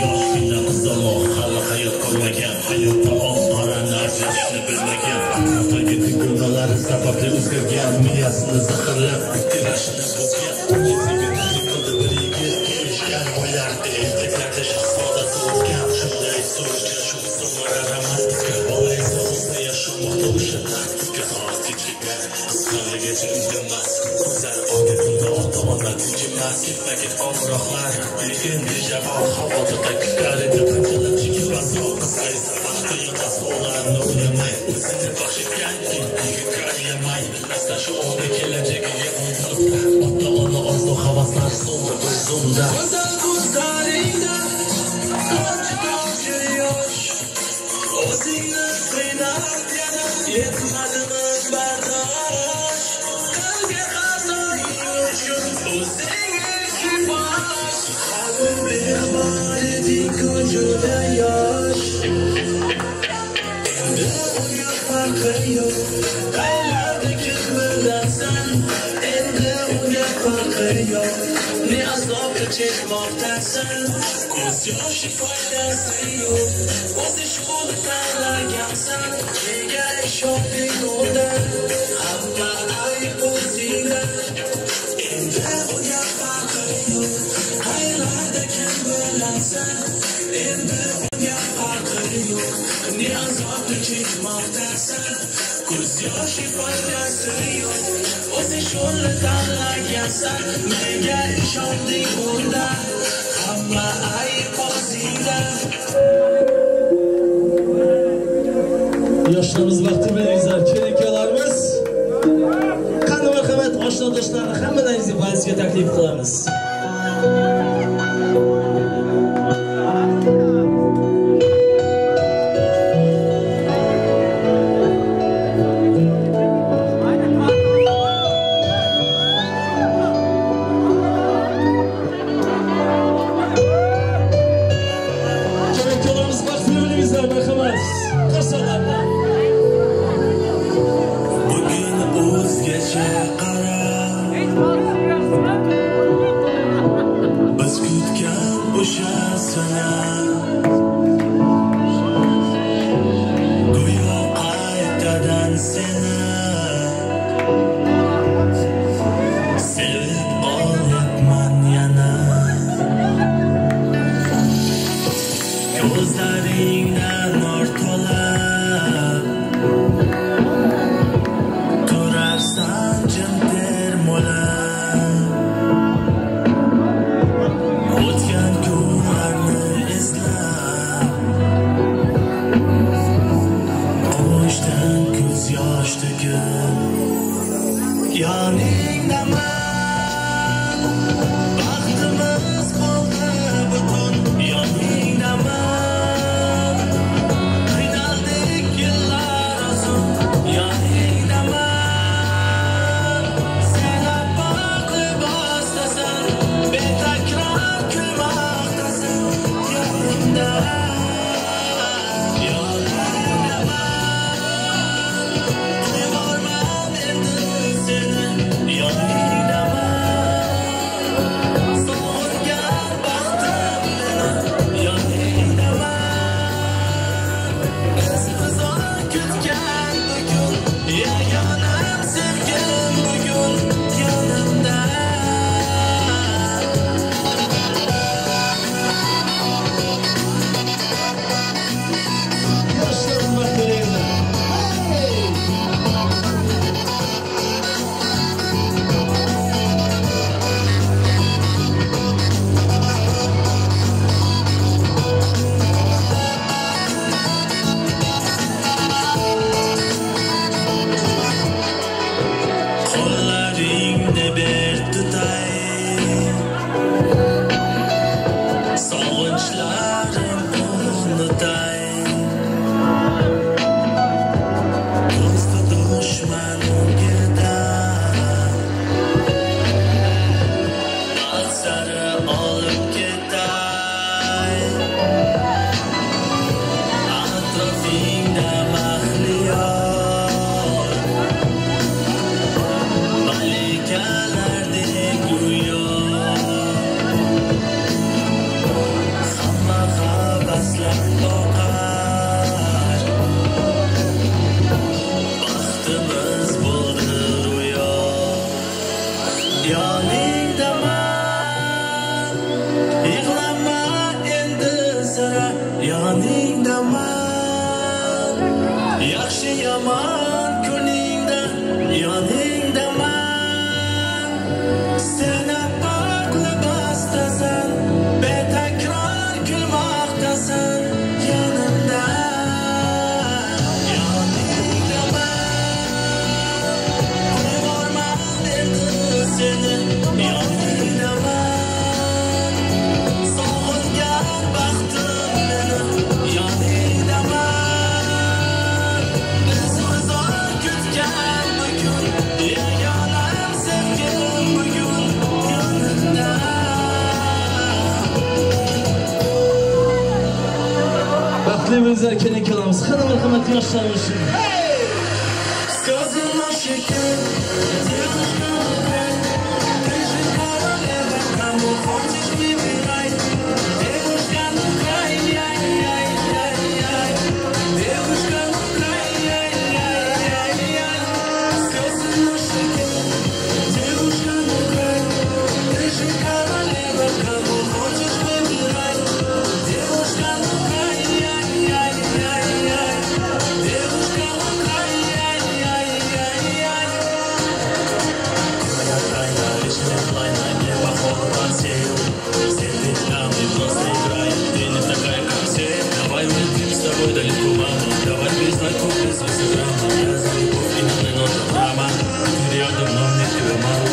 Yoshlikda qizaloq hali hayot ko'rmagan, hayotda oq qora narsasini bilmagan, atrofdagi dugonalari sababli o'zgargan, miyasini zaharlab tirashini buzgan. Bir yigit kelishgan bo'lardi, ertaklarda shahzodasi o'tgan, shunday so'rashgan shu qizlar romantika, bola esa o'zini yashamoqda o'sha tartibga tinchliklar, qisqaligacha indamas, ko'zlar oqga tunda ota-ona tinchimas, ketma-ket qo'ng'iroqlar, lekin dejavo xavotirda kutar edi qanchalar chekilmaso, qizlar esa vaqti emas, ularni o'ylamay, o'zini baxsh etganki, yigitga ayamay, asta shu o'g'li kelajagiga umtilib, ota-ona orzu havaslar so'ldi bir zumda. Go'zal ko'zlaringda tomchi yosh, o'zingni qiynab yana yetmadimi bardosh, qalbga qazoning uchun o'zingni kifosh, hali bemor eding ko'zida yosh, endi unga farqi yo'q, qaylarda kim bilasan, endi unga farqi yo'q, ne azobga chekmoqdasan, ko'z yoshi foydasi yo'q, o'zi shuni tanlagansan, nega ishonding undan, hamma ayb o'zingda, endi unga farqi yo'q, qaylarda kim bilasan, endi unga farqi yo'q, ne azobga chekmoqdasan, ko'z yoshi foydasi yo'q, o'zi shuni tanlagansan, nega ishonding undan, hamma ayb o'zingda. Yoshlarimiz vaqti bilan izlar kelinkalarimiz. Qanday marhamat oshna do'stlarni hammalaringizni valsga taklif qilamiz. Kelinkalarimiz vaqti bilan izlar marhamat. Qarsalardan. Bugün o'zgacha qara, biz kutgan o'sha sana, go'yo qaytadan seni sevib olyapman yana, ko'zlaringdan nur to'lib ko'rarsan jim termolab, o'tgan kunlarni eslab, qo'shdan ko'z yosh to'kib, yoningdaman, baxtimiz bo'ldi butun, yoningdaman, yaman kuningda yoningdaman seni farklı bastasan betakrar kulmoqdasan yanimda Baxtlarımız erken kalamız. Kanal merhametli yaşlarımız. Сказано шикер, девушка рукой, ты же королева, кому хочешь выбирай. Девушка рукой, яй-яй-яй-яй, девушка рукой, яй-яй-яй-яй. Сказано шикер, девушка рукой, ты же королева, кому хочешь выбирай. Девушка рукой, яй-яй-яй-яй, девушка рукой. Давай улетим с тобой далеко, мама. Давай без знаков, без инстаграма. Я за любовь и на нота драма. Ты рядом, но мне тебя мало.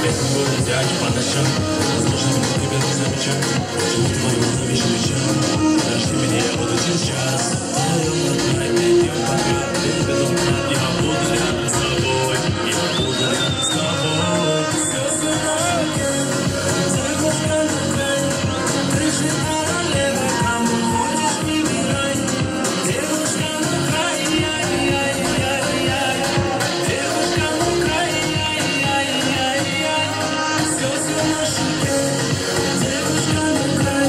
Этим году взять по ночам. Возможно, мы тебя не замечаем. Почему твою навижу вечер? Подожди меня, я буду через час. Вдвоем на тайме, идем пока. Без безумно, я буду рядом с тобой. Я буду рядом с тобой. Девушка рукой, ты же королева, кому хочешь выбирай. Девушка рукой, яй-яй-яй-яй, девушка рукой, яй-яй-яй-яй. Слезы на щеке, девушка рукой,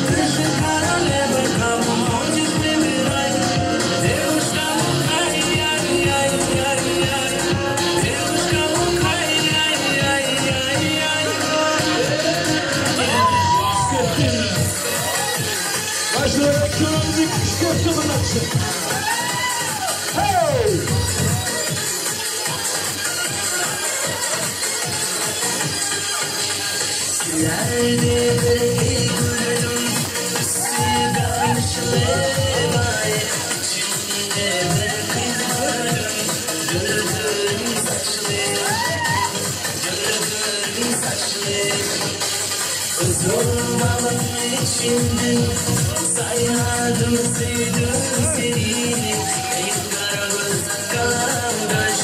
ты же королева, кому хочешь выбирай. Девушка рукой, яй-яй-яй-яй, девушка рукой, яй-яй-яй-яй. Başlara kırmızı kışkırtımın açın. Hey! Nerede gördüm sigarışlı vay. Şimdi bir kız gördüm, gördüm saçlı, gördüm saçlı. Uzun balım içinde saymadım, sevdim seni. Ey kara göz kalandaş,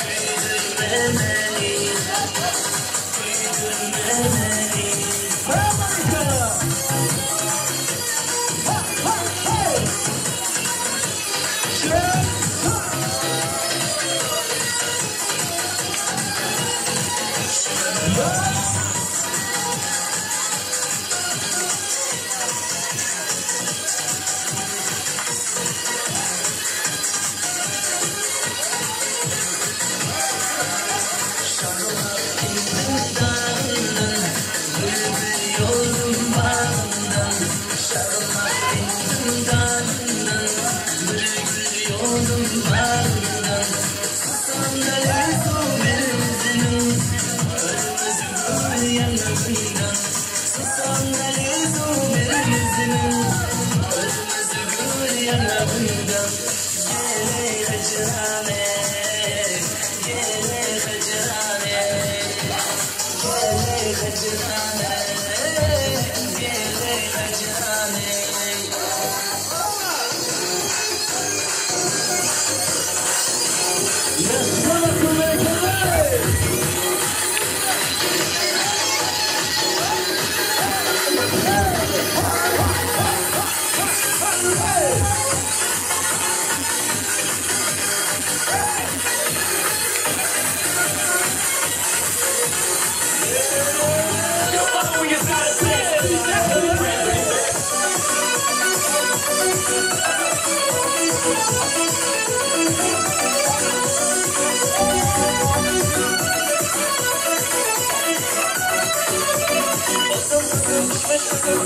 büyüdürme beni, büyüdürme beni.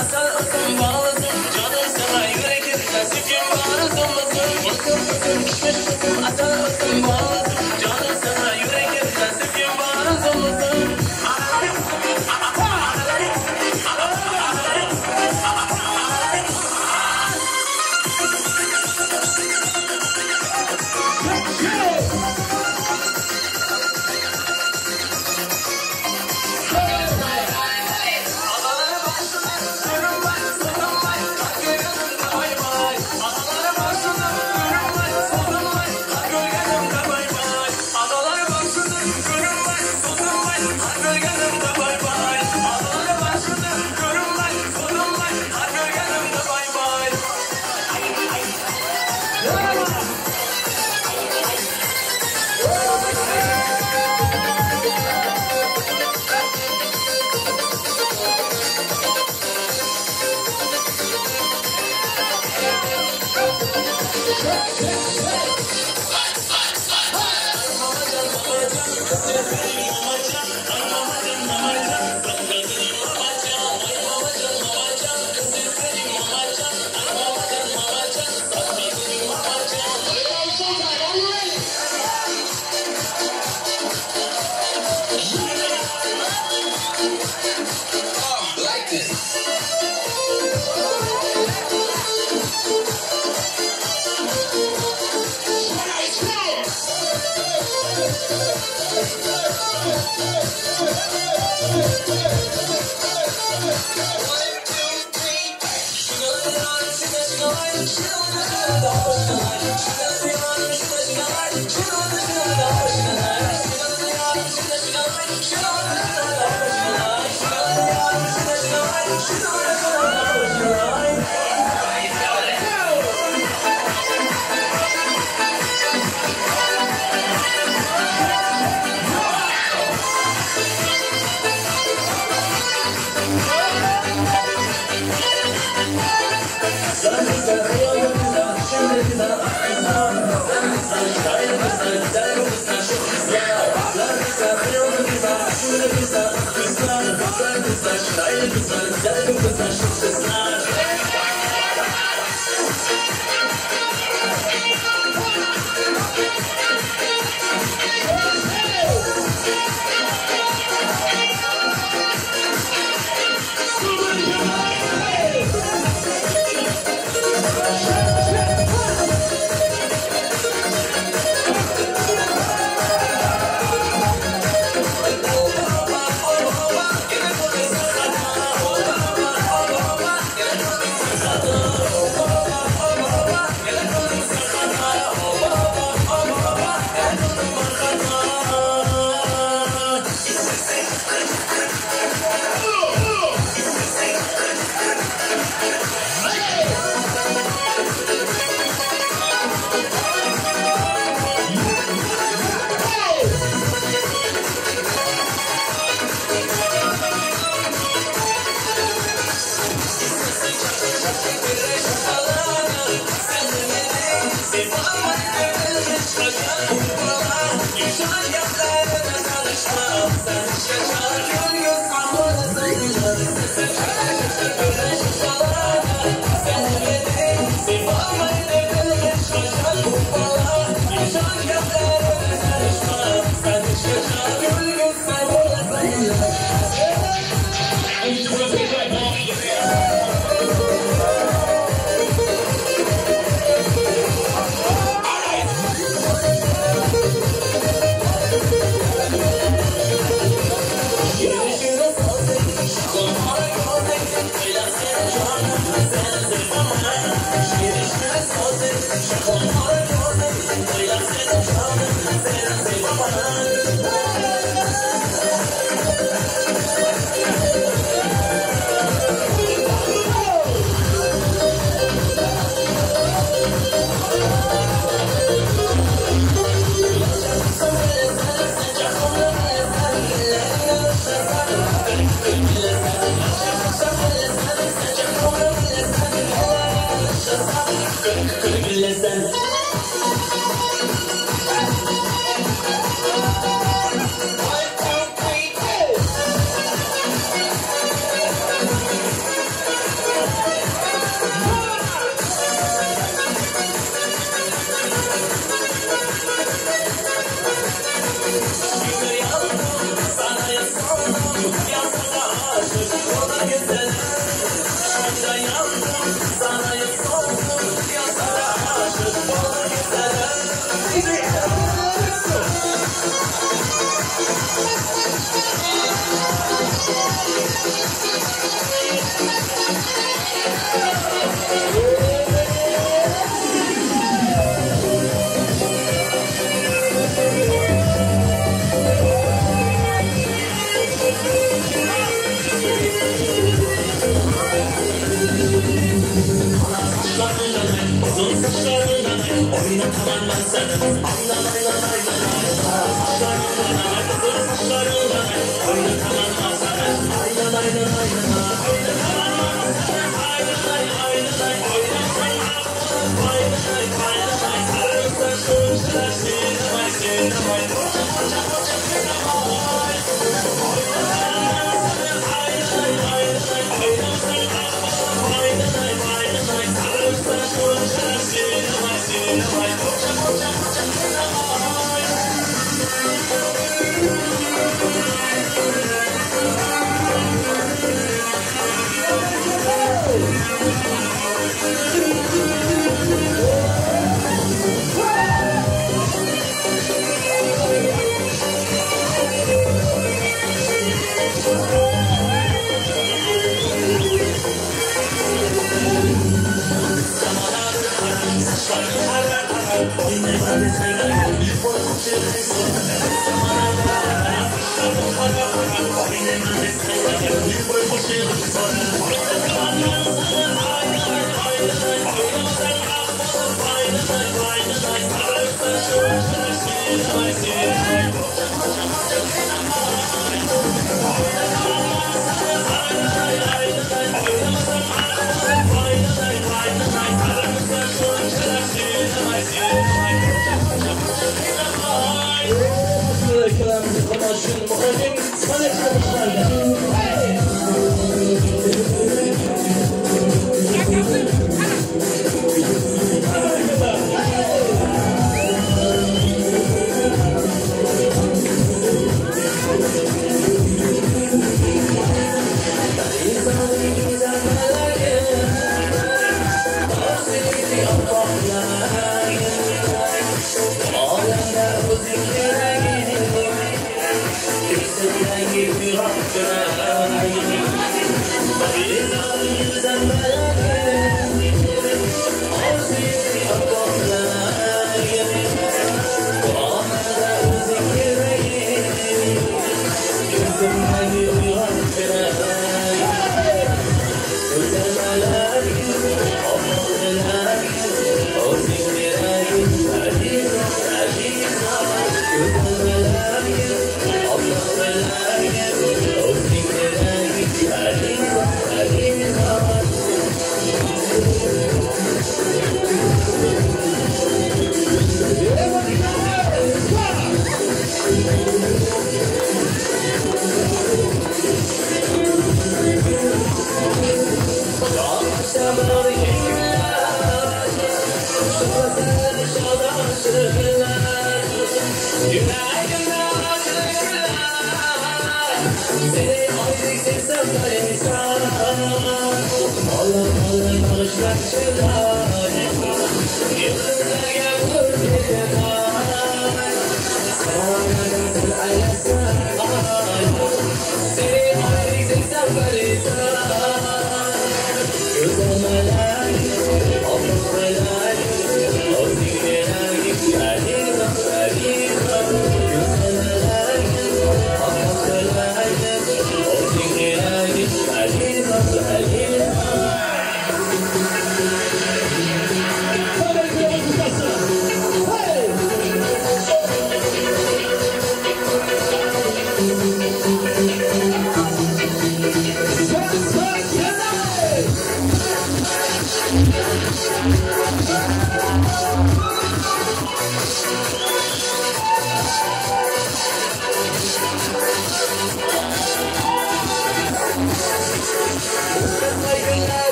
Asal asal bağlasın, canım sana yüreğim, nasipim var,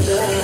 Allah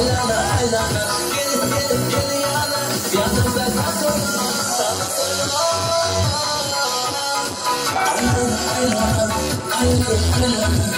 ayağına ayağına gelin yana yanımda kalsın sana ayağına ayağına kalsın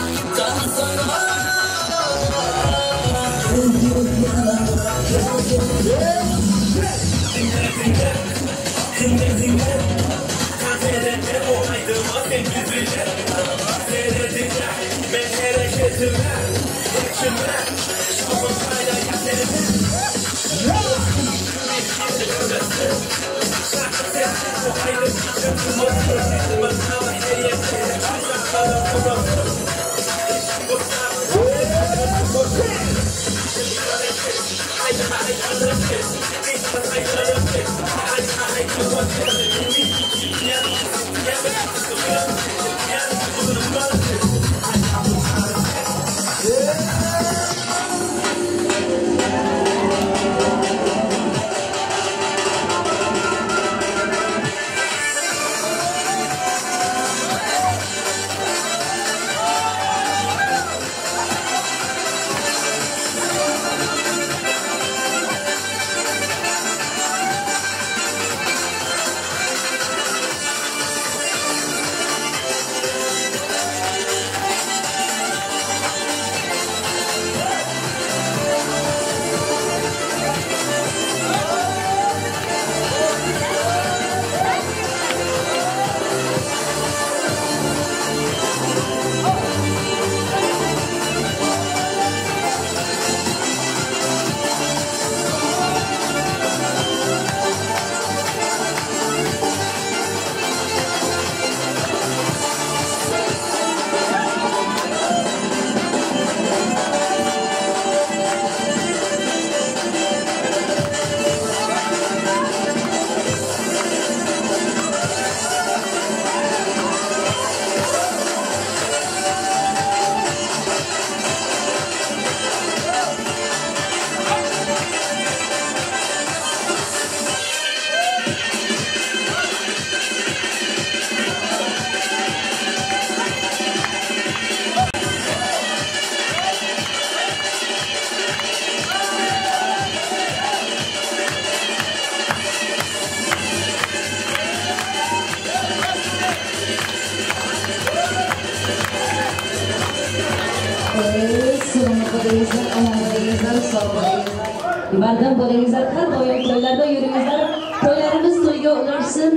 Bardan bo'lingizlar, har doim to'ylarda yuringizlar. To'ylarimiz to'yga ulaşsın.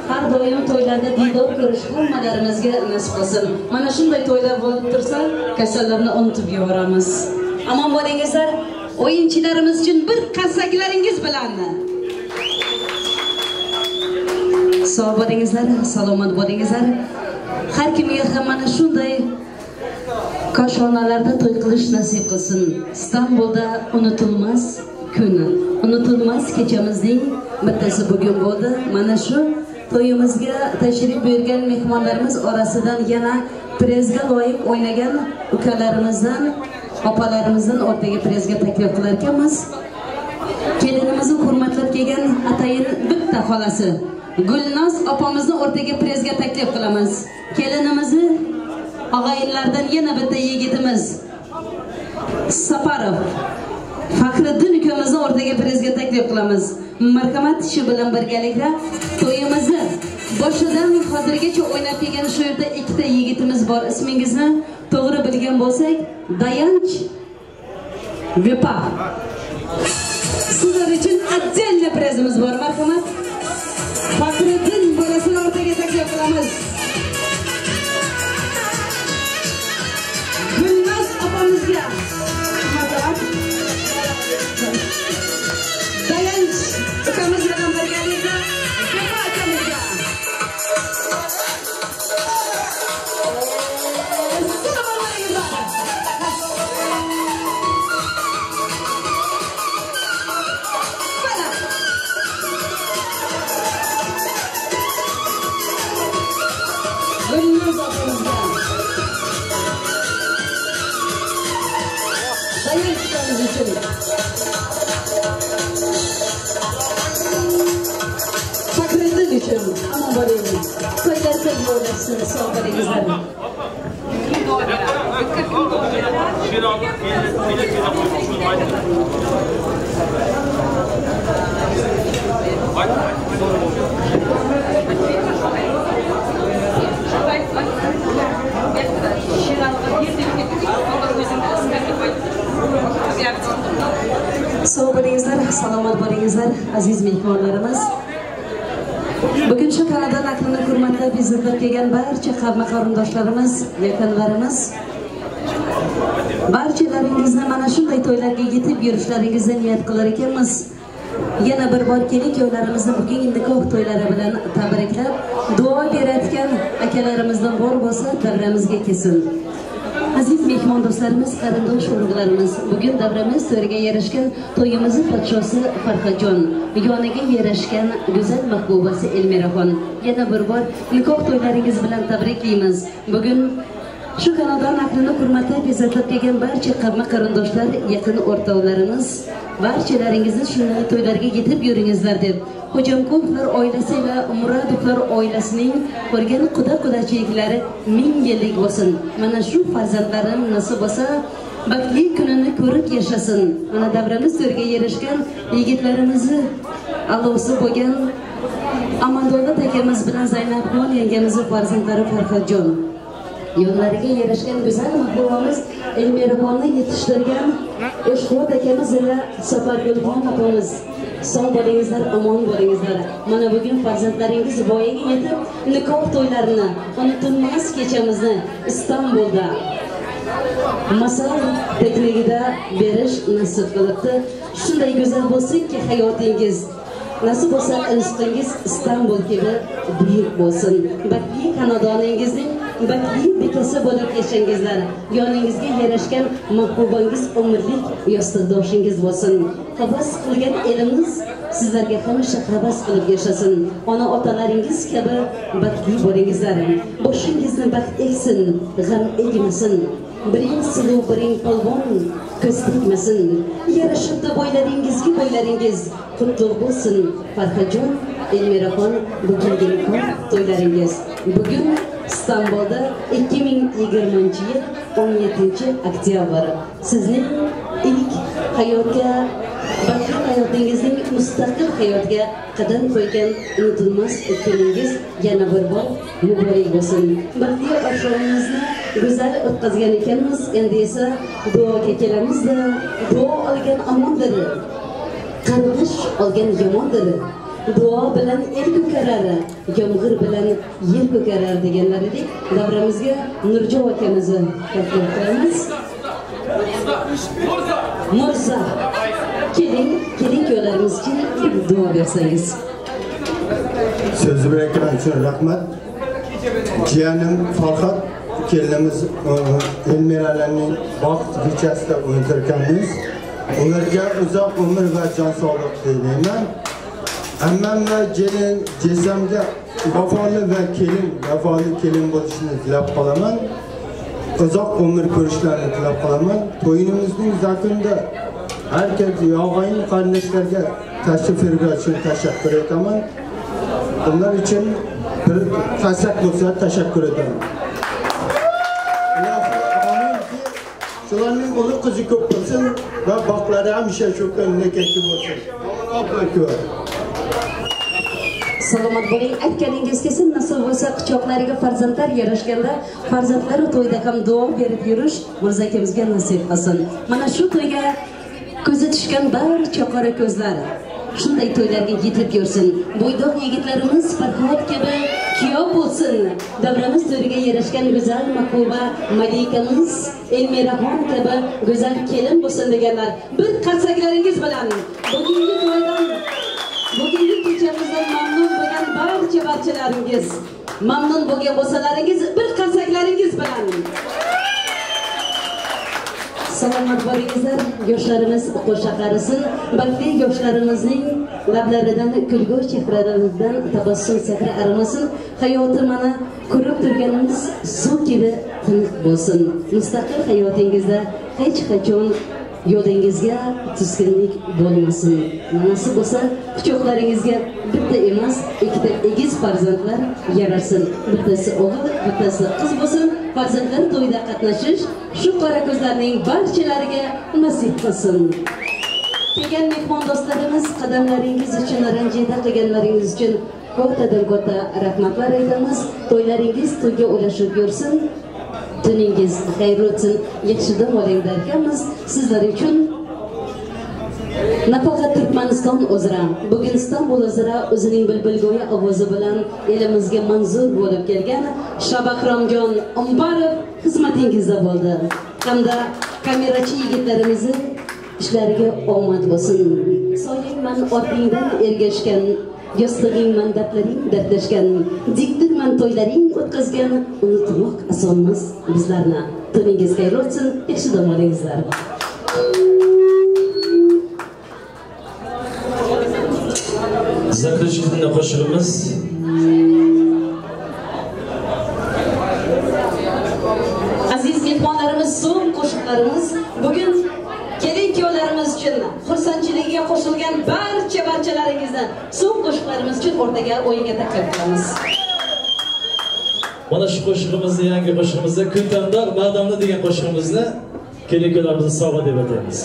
Har doim to'ylarda diydor ko'rish hammalarimizga nasib qilsin. Mana shunday to'ylar bo'lib tursa, kasallarni unutib yuboramiz. Amon bo'lingizlar. O'yinchilarimiz uchun bir qasaklaringiz bilan. Sog' bo'lingizlar, salomat bo'lingizlar. Har kimga ham mana shunday Koşonalarda to'y qilish nasib qilsin. İstanbulda unutulmaz kuni, unutulmaz kechemizning bittasi bugun bo'ldi. Mana shu to'yimizga tashrif buyurgan mehmonlarimiz orasidan yana prezga loyiq o'ynagan ukalarimizdan, opalarimizdan o'rtaga prezga taklif qilar ekanmiz. Kelinimizni hurmatlab kelgan atayin bitta xolasi Gulnoz opamizni o'rtaga prezga taklif qilamiz. Kelinimizni Ağaylardan yana bitta yigitimiz Saparov Fakhriddin ukamizni o'rtaga prezga taklif qilamiz. Marhamat ishi bilan birgalikda to'yimizni boshidan hozirgacha o'ynab kelgan shu yerda ikkita yigitimiz bor. Ismingizni to'g'ri bilgan bo'lsak, Dayanch Vepa. Sizlar uchun отдельно prezimiz bor. Marhamat. Fakhriddin bolasini o'rtaga taklif qilamiz. Gulnoz opamizga Dayanch ukamiz bilan birgalikda Vepa akamizga Gulnoz opamizga Fakhriddin uchun aman boringlar. To'ylar to'y bo'lasın, sog' bo'lingizlar. Sağ bo'lingizlar, salomat bo'lingizlar, aziz mehmonlarimiz. Bugun shu kanadan aqlini hurmatlab izlab kelgan barcha qarindoshlarimiz, yaqinlarimiz, barchalaringizni mana shunday to'ylarga yetib yurishlaringizni niyat qilar ekanmiz. Yana bir bor kelin-kuyovlarimizni bugungi nikoh to'ylari bilan tabriklab, duo berayotgan akalarimizdan bor bo'lsa davramizga kelsin. Aziz mehmon do'stlarimiz, qarindosh urug'larimiz, bugun davramiz to'riga yarashgan to'yimizni podshosi Farhatjon, yoniga yarashgan go'zal mahbubasi Elmiraxon. Yana bir bor nikoh to'ylaringiz bilan tabriklaymiz. Bugun shu xonadon aqlini hurmatlab izohlab kelgan barcha qarindoshlar, yaqin o'rtoqlarimiz, barchalaringizni shunday to'ylarga yetib yuringizlar deb Xo'jamkovlar oilasi va Muradovlar oilasining ko'rgan quda-qudachiliklari ming yillik bo'lsin. Mana shu farzandlarim nasib bo'lsa, baxtli kunini ko'rib yashasin. Mana davramiz to'riga yarashgan yigitlarimizni alosi bo'lgan Amandola akamiz bilan Zaynabxon yangamizning farzandlari Farhatjon, yo'llariga yarashgan go'zal mahbubamiz Elmiraxonni yetishtirgan Ishqot akamiz va Safargulxon opamiz. Sog' bo'lingizlar, omon bo'lingizlar. Mana bugun farzandlaringiz voyaga yetib, nikoh to'ylarini, unutilmas kechamizni Istanbulda masal teknikida berish nasib qilibdi. Shunday go'zal bo'lsinki hayotingiz, nasib bo'lsa rizqingiz Istanbul kabi buyuk bo'lsin. Baxtli xonadoningizning baxtli bekasi bo'lib yashangizlar. Yoningizga yarashgan mahbubangiz umrlik yostiqdoshingiz bo'lsin. Havas qilgan elimiz sizlarga hamisha havas qilib yashasin. Ona otalaringiz kabi baxtli bo'lingizlar. Boshingizni baxt eksin, g'am egmasin. Biring suluv, biring polvon, ko'z tegmasin. Yarashibdi bo'ylaringiz qutlug' bo'lsin. Farhatjon, Elmiraxon, bugungi nikoh to'ylaringiz. Bugun İstanbul'da 2020-yil 17-oktyabr sizning ilk hayotga, baxtli hayotingizning mustaqil hayotga qadam qo'ygan unutilmas kuningiz yana bir bor muborak bo'lsin. Baxtli oshxonamizni go'zal o'tkazgan ekanmiz. Endi esa duoga kelamizda, duo olgan omondir, qarg'ish olgan yomondir. Duo bilan el ko'karar, yomg'ir bilan yer ko'karar deganlar edik. Davramizga Nurjon akamizni taklif qilamiz. Murza, keling-kuyovlarimiz uchun duo bersangiz. Sözü bırakılan için rahmet. Cihanim Farhat, kelinimiz Elmira'nın vaqt kechasida o'tirganmiz. Ularga uzoq umr va jon sog'lik tilayman. Ammam va gelin jesamga vafoli kelin bo'lishini tilab qolaman. Uzoq umr ko'rishlarini tilab qolaman. To'yimizning yakunida herkes yog'in qarindoshlarga tashrif buyurgani uchun tashakkur etaman. Bunlar için bir tasak bo'lsa tashakkur etaman. Şularning o'g'il qizi ko'p bo'lsin va boqlari hamisha shu kunlikki bo'lsin. Alloh Salomat bo'ling, aytganingiz kelsin. Nasib bo'lsa quchoqlariga farzandlar yarashganda farzandlari to'yda ham duo berib yurish Mirzo akamizga nasib qilsin. Mana shu to'yga ko'zi tushgan barcha qora ko'zlar shunday to'ylarga yetib yursin. Bo'ydoq yigitlarimiz Farhat kabi kuyov bo'lsin. Davramiz to'riga yarashgan go'zal mahbuba malikamiz Elmiraxon kabi go'zal kelin bo'lsin deganlar. Bir qarsaklaringiz bilan bugungi to'ydan, bugungi kechamizdan mamnun bo'lgan barchalaringiz, mamnun bo'lgan bo'lsalaringiz bir qarsaklaringiz bilan salomat bo'lingizlar. Yoshlarimiz qo'sha qarisin. Balki yoshlarimizning lablaridan kulgu, chehralaridan tabassum sahri arimasin. Hayoti mana ko'rib turganimiz suv kabi tiniq bo'lsin. Mustaqil hayotingizda hech qachon yo'lingizga tushkunlik bo'lmasin. Nasib bo'lsa, quchoqlaringizga bitta emas, ikkita egiz farzandlar yarashsin. Bittasi o'g'il, bittasi qiz bo'lsin. Farzandlar to'yida qatnashish shu qora ko'zlarning barchalariga nasib qilsin. Kelgan mehmon do'stlarimiz, qadamlaringiz uchun, ranjida qilganlaringiz uchun kattadan katta rahmatlar aytamiz. To'ylaringiz to'yga ulashib yursin. Tuningiz xayr o'tsin. Yaxshi dam oling derkanmiz. Sizlar uchun nafaqat Turkmaniston o'zra, bugun Istanbul o'zra o'zining bilbilgo'yi ovozi bilan elimizga manzur bo'lib kelgan Shabakromjon Umbarov xizmatingizda bo'ldi. Hamda kamerachi yigitlarimizni ishlariga omad bo'lsin. Soyingman ortingdan ergashgan, yostig'ingman dardlaring dardlashgan, dikdirman to'ylaring o'tkazgan, unutmoq osonmas bizlarni. Tuningiz xayr o'tsin, yaxshi dam olingizlar. Zaključni qo'shig'imiz aziz mehmonlarimiz, so'ng qo'shiqlarimiz bugun kelin kuyovlarimiz uchun xursandchiligiga qo'shilgan barchalaringizdan so'ng qo'shiqlarimiz uchun o'rtaga o'yinga taklif qilamiz. Mana shu qo'shig'imizni, yangi qo'shig'imizni Kuntamdor Madamni degan qo'shig'imizni kelin kuyovlarimizni sovg'a deb ataymiz.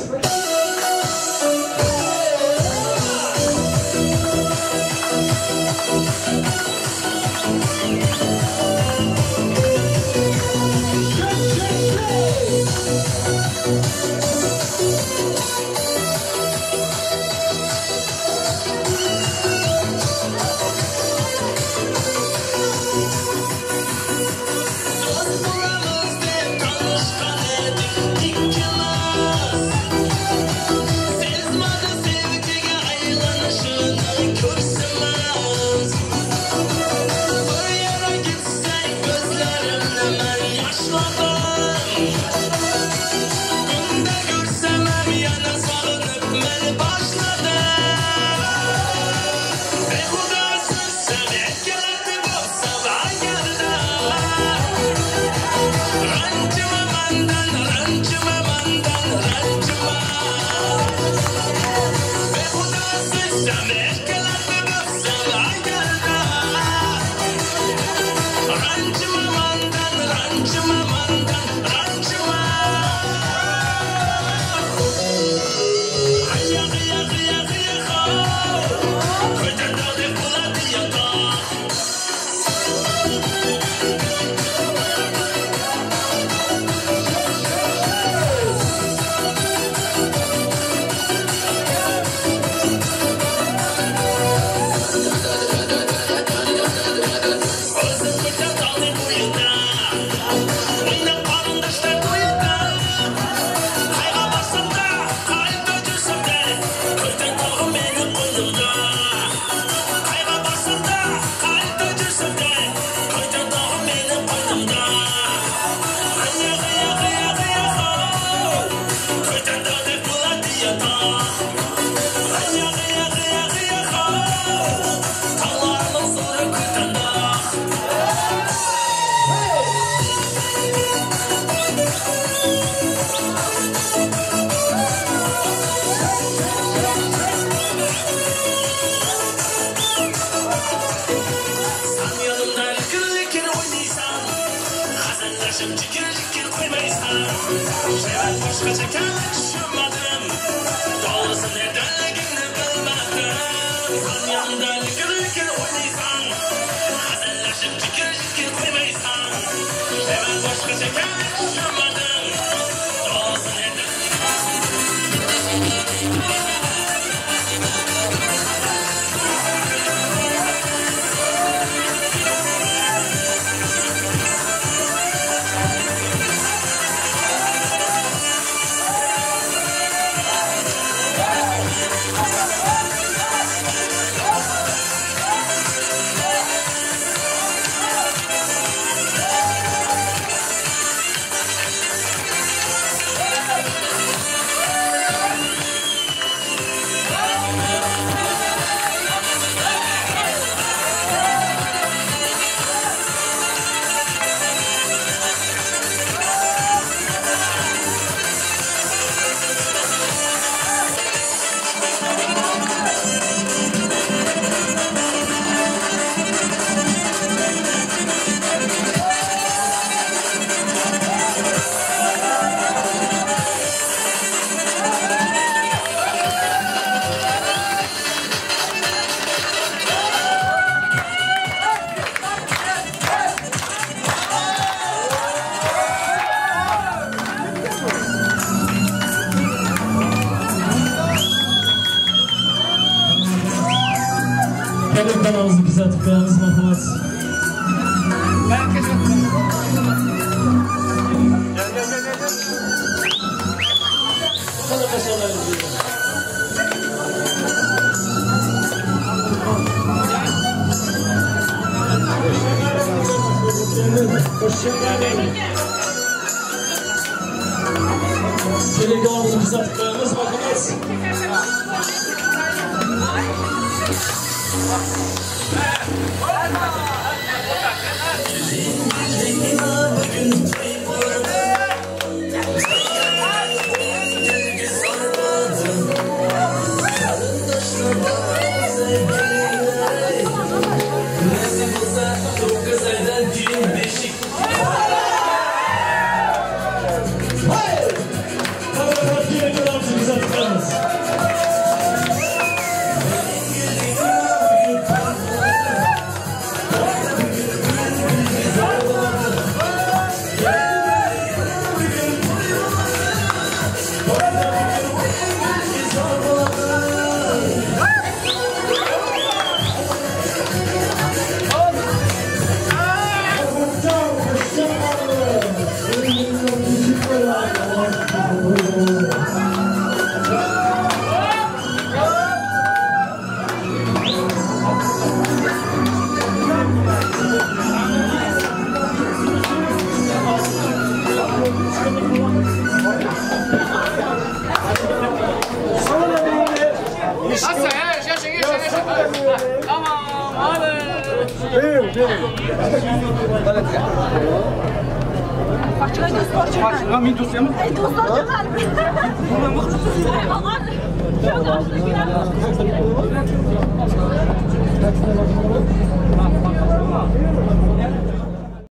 kanalımızı kızartıp koyarız marhamat. Şöyle kanalımızı kızartıp koyarız marhamat.